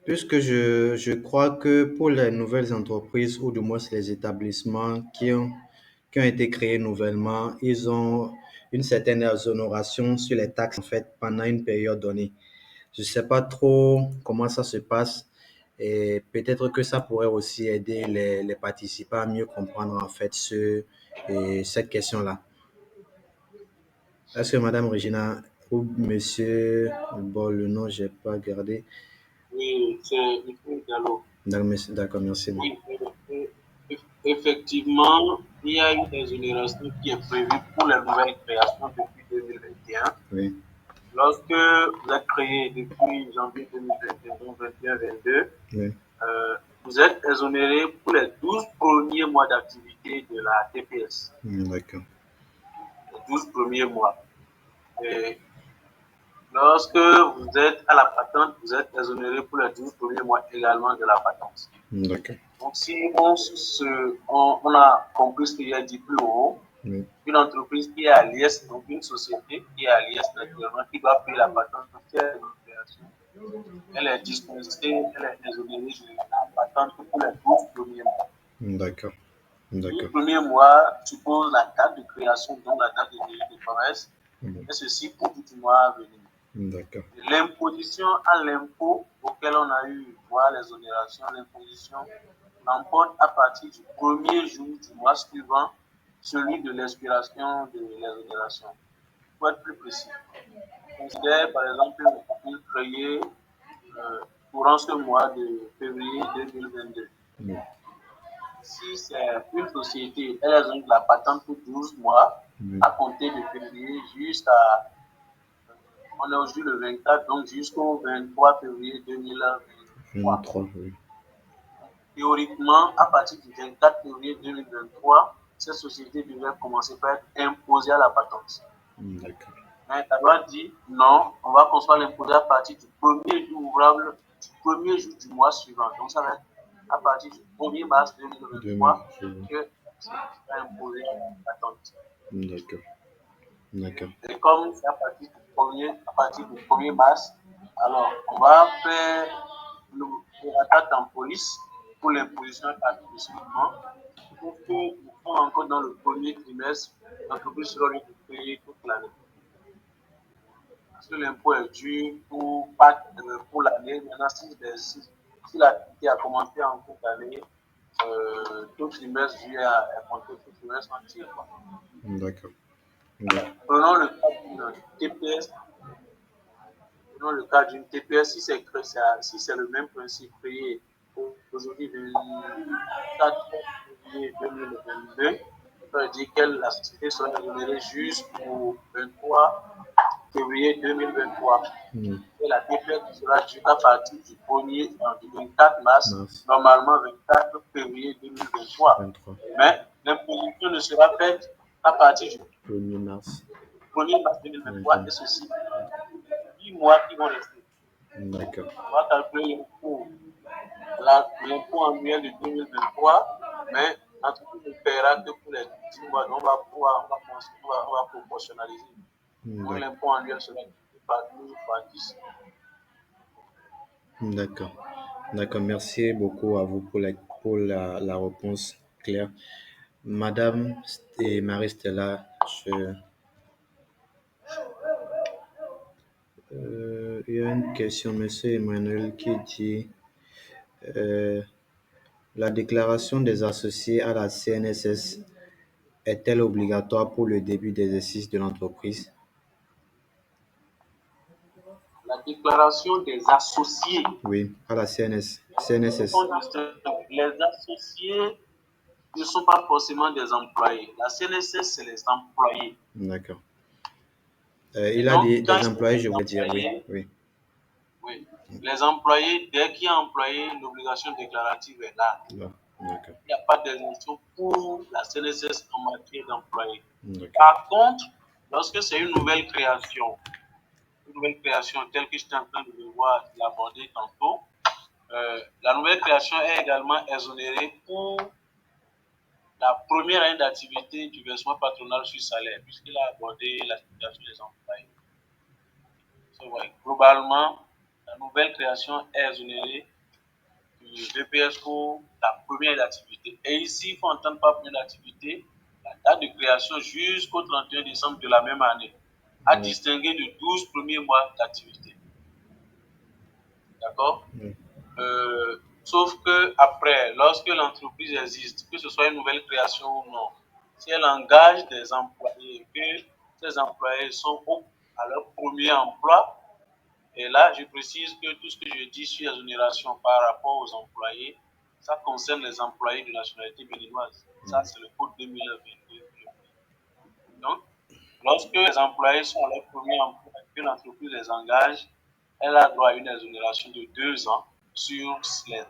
Speaker 2: Puisque je crois que pour les nouvelles entreprises, ou du moins les établissements qui ont été créés nouvellement, ils ont une certaine exonération sur les taxes en fait pendant une période donnée. Je ne sais pas trop comment ça se passe et peut-être que ça pourrait aussi aider les participants à mieux comprendre en fait cette question-là. Est-ce que Madame Regina ou Monsieur, bon le nom j'ai pas gardé.
Speaker 6: Oui, c'est M. Gallo.
Speaker 2: D'accord, merci beaucoup.
Speaker 6: Oui, effectivement, il y a une exonération qui est prévue pour les nouvelles créations depuis 2021.
Speaker 2: Oui,
Speaker 6: Lorsque vous êtes créé depuis janvier 2021, donc 21-22,
Speaker 2: oui,
Speaker 6: vous êtes exonéré pour les 12 premiers mois d'activité de la TPS.
Speaker 2: d'accord.
Speaker 6: Les 12 premiers mois. Et lorsque vous êtes à la patente, vous êtes exonéré pour les 12 premiers mois également de la patente.
Speaker 2: D'accord.
Speaker 6: Donc, si on a compris ce qu'il y a dit plus haut,
Speaker 2: Oui,
Speaker 6: une entreprise qui est à l'IS, donc une société qui est à l'IS naturellement, qui doit payer la patente, elle est dispensée, elle est exonérée de la patente pour les 12 premiers mois.
Speaker 2: d'accord.
Speaker 6: Le
Speaker 2: D'accord.
Speaker 6: premier mois suppose la date de création, donc la date de commerce,
Speaker 2: Oui,
Speaker 6: et ceci pour tout mois à venir.
Speaker 2: d'accord.
Speaker 6: L'imposition à l'impôt auquel on a eu droit l'exonération, l'imposition l'emporte à partir du premier jour du mois suivant celui de l'expiration de l'exonération. Pour être plus précis, considère par exemple une entreprise créée courant ce mois de février 2022.
Speaker 2: Oui,
Speaker 6: Si c'est une société, elle a donc la patente pour 12 mois
Speaker 2: oui,
Speaker 6: à compter de février jusqu'à, on est aujourd'hui le 24, donc jusqu'au 23 février 2023.
Speaker 2: 23, oui.
Speaker 6: Théoriquement, à partir du 24 février 2023, cette société devrait commencer par être imposée à la patente.
Speaker 2: D'accord.
Speaker 6: Mais la loi dit non, on va construire l'imposer à partir du premier jour ouvrable, du premier jour du mois suivant. Donc ça va être à partir du 1er mars 2023 que ça sera imposé à la patente.
Speaker 2: D'accord. D'accord.
Speaker 6: Et comme c'est à partir du 1er mars, alors on va faire le ratat en police pour l'imposition spécifiquement. Pour que nous sommes encore dans le premier trimestre, l'entreprise sera obligée de payer toute l'année. Parce que l'impôt est dû pour l'année. Maintenant, si l'activité a commencé en cours d'année, tout trimestre juillet est compté tout trimestre entier.
Speaker 2: D'accord.
Speaker 6: Prenons le cas d'une TPS. Prenons le cas d'une TPS, si c'est le même principe créé aujourd'hui, 24 février 2022, ça veut dire que la société sera exonérée jusqu'au 23 février 2023. Et la TPS sera jusqu'à partir du 24 mars, normalement 24 février 2023.
Speaker 2: 23.
Speaker 6: Mais l'imposition ne sera faite à partir du
Speaker 2: 1er mars.
Speaker 6: 1er mars 2023 et ceci 10 mois qui vont rester.
Speaker 2: D'accord.
Speaker 6: On va calculer l'impôt annuel de 2023, mais l'entreprise ne paiera que pour les 10 mois. Donc on va proportionnaliser. Donc l'impôt annuel sera par 12 par 10.
Speaker 2: D'accord. D'accord. Merci beaucoup à vous pour la réponse claire. Madame et Marie-Stella, Il y a une question, monsieur Emmanuel, qui dit euh, la déclaration des associés à la CNSS est-elle obligatoire pour le début d'exercice de l'entreprise?
Speaker 6: La déclaration des associés.
Speaker 2: Oui, à la CNSS.
Speaker 6: Les associés ne sont pas forcément des employés. La CNSS, c'est les employés.
Speaker 2: D'accord. Il a
Speaker 6: Donc,
Speaker 2: dit
Speaker 6: quand
Speaker 2: des employés, je veux dire, oui.
Speaker 6: employés,
Speaker 2: Oui.
Speaker 6: oui. Les employés, dès qu'il y a employé, l'obligation déclarative est là.
Speaker 2: Là, d'accord.
Speaker 6: Il n'y a pas d'exception pour la CNSS en matière d'employés.
Speaker 2: D'accord.
Speaker 6: Par contre, lorsque c'est une nouvelle création telle que j'étais en train de le voir, de l'aborder tantôt, la nouvelle création est également exonérée pour la première année d'activité du versement patronal sur salaire, puisqu'il a abordé la situation des employés. Globalement, la nouvelle création est exonérée du VPS pour la première année d'activité. Et ici, il faut entendre par première d'activité la date de création jusqu'au 31 décembre de la même année, à distinguer de 12 premiers mois d'activité. D'accord? Sauf que après, lorsque l'entreprise existe, que ce soit une nouvelle création ou non, si elle engage des employés, que ces employés sont à leur premier emploi, et là, je précise que tout ce que je dis sur l'exonération par rapport aux employés, ça concerne les employés de nationalité béninoise. Ça, c'est le code 2022. Donc, lorsque les employés sont à leur premier emploi et que l'entreprise les engage, elle a droit à une exonération de 2 ans sur les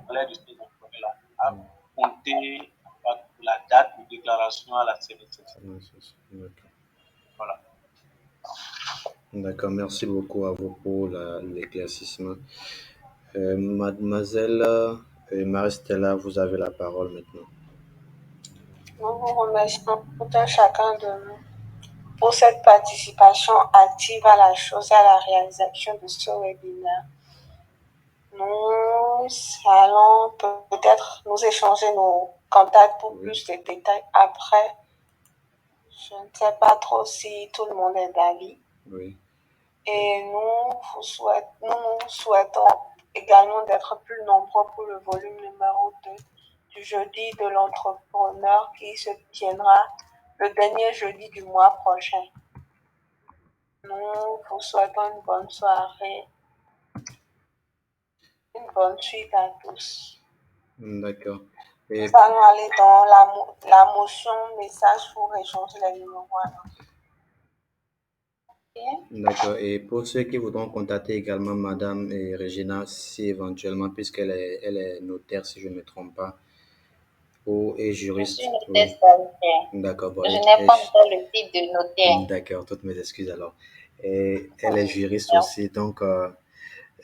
Speaker 6: salaires de ces employés-là, à compter la date de déclaration à la CNSS. Voilà.
Speaker 2: D'accord, merci beaucoup à vous pour l'éclaircissement. Mademoiselle Marie-Stella, vous avez la parole maintenant.
Speaker 3: Nous vous remercions tout un chacun de nous pour cette participation active à la chose et à la réalisation de ce webinaire. Nous allons peut-être nous échanger nos contacts pour plus de détails après. Je ne sais pas trop si tout le monde est d'avis.
Speaker 2: Oui.
Speaker 3: Et nous souhaitons également d'être plus nombreux pour le volume numéro 2 du jeudi de l'entrepreneur qui se tiendra le dernier jeudi du mois prochain. Nous vous souhaitons une bonne soirée, une bonne suite à tous.
Speaker 2: D'accord.
Speaker 3: Nous allons aller dans la motion message pour échanger les numéros.
Speaker 2: D'accord. Et pour ceux qui voudront contacter également Madame Regina, si éventuellement, puisqu'elle est notaire, si je ne me trompe pas, et juriste.
Speaker 1: Je suis notaire stagiaire.
Speaker 2: D'accord. Bon,
Speaker 1: je n'ai pas encore le titre de notaire.
Speaker 2: D'accord. Toutes mes excuses alors. Et elle est juriste aussi, donc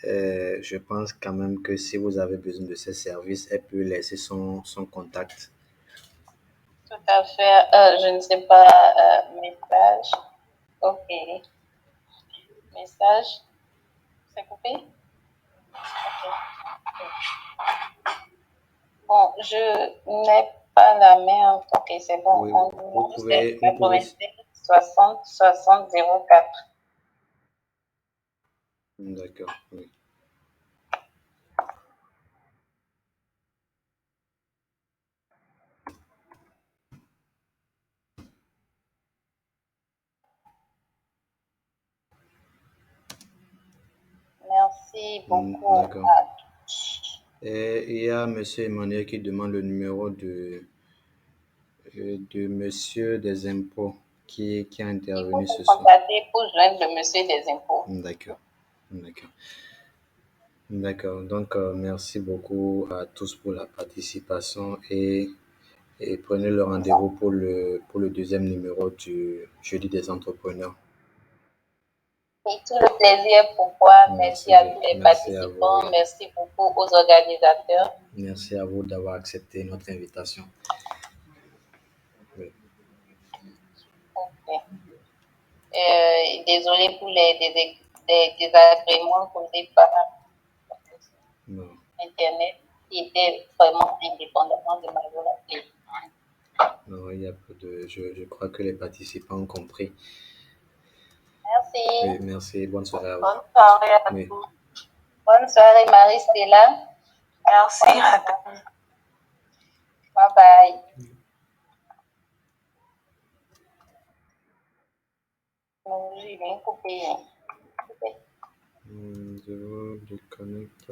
Speaker 2: je pense quand même que si vous avez besoin de ses services, elle peut laisser son contact.
Speaker 1: Tout à fait. Je ne sais pas, message. Ok. Message. C'est coupé? Ok. Bon, je n'ai pas la main. Ok, c'est bon.
Speaker 2: Oui,
Speaker 1: On
Speaker 2: vous pouvez...
Speaker 1: 60 60 04.
Speaker 2: D'accord, oui.
Speaker 1: Merci beaucoup à tous.
Speaker 2: Et il y a M. Emmanuel qui demande le numéro de Monsieur des Impôts qui a intervenu ce soir.
Speaker 1: Contacter pour joindre le Monsieur des Impôts.
Speaker 2: D'accord. D'accord. Donc, merci beaucoup à tous pour la participation et prenez le rendez-vous pour le deuxième numéro du Jeudi des entrepreneurs.
Speaker 1: Et tout le plaisir pour moi. Merci à tous les participants. Merci beaucoup aux organisateurs.
Speaker 2: Merci à vous d'avoir accepté notre invitation. Oui.
Speaker 1: Okay. Désolé pour les désagréments causés par Internet qui était vraiment indépendamment de ma volonté.
Speaker 2: Non, il y a peu de... Je crois que les participants ont compris.
Speaker 1: Merci.
Speaker 2: Oui, merci. Bonne soirée à vous.
Speaker 3: Bonne soirée à
Speaker 2: Oui.
Speaker 3: tous.
Speaker 1: Bonne soirée, Marie-Stella.
Speaker 3: Merci, madame.
Speaker 1: Bye bye. Non, j'ai bien coupé.
Speaker 2: Je déconnecte.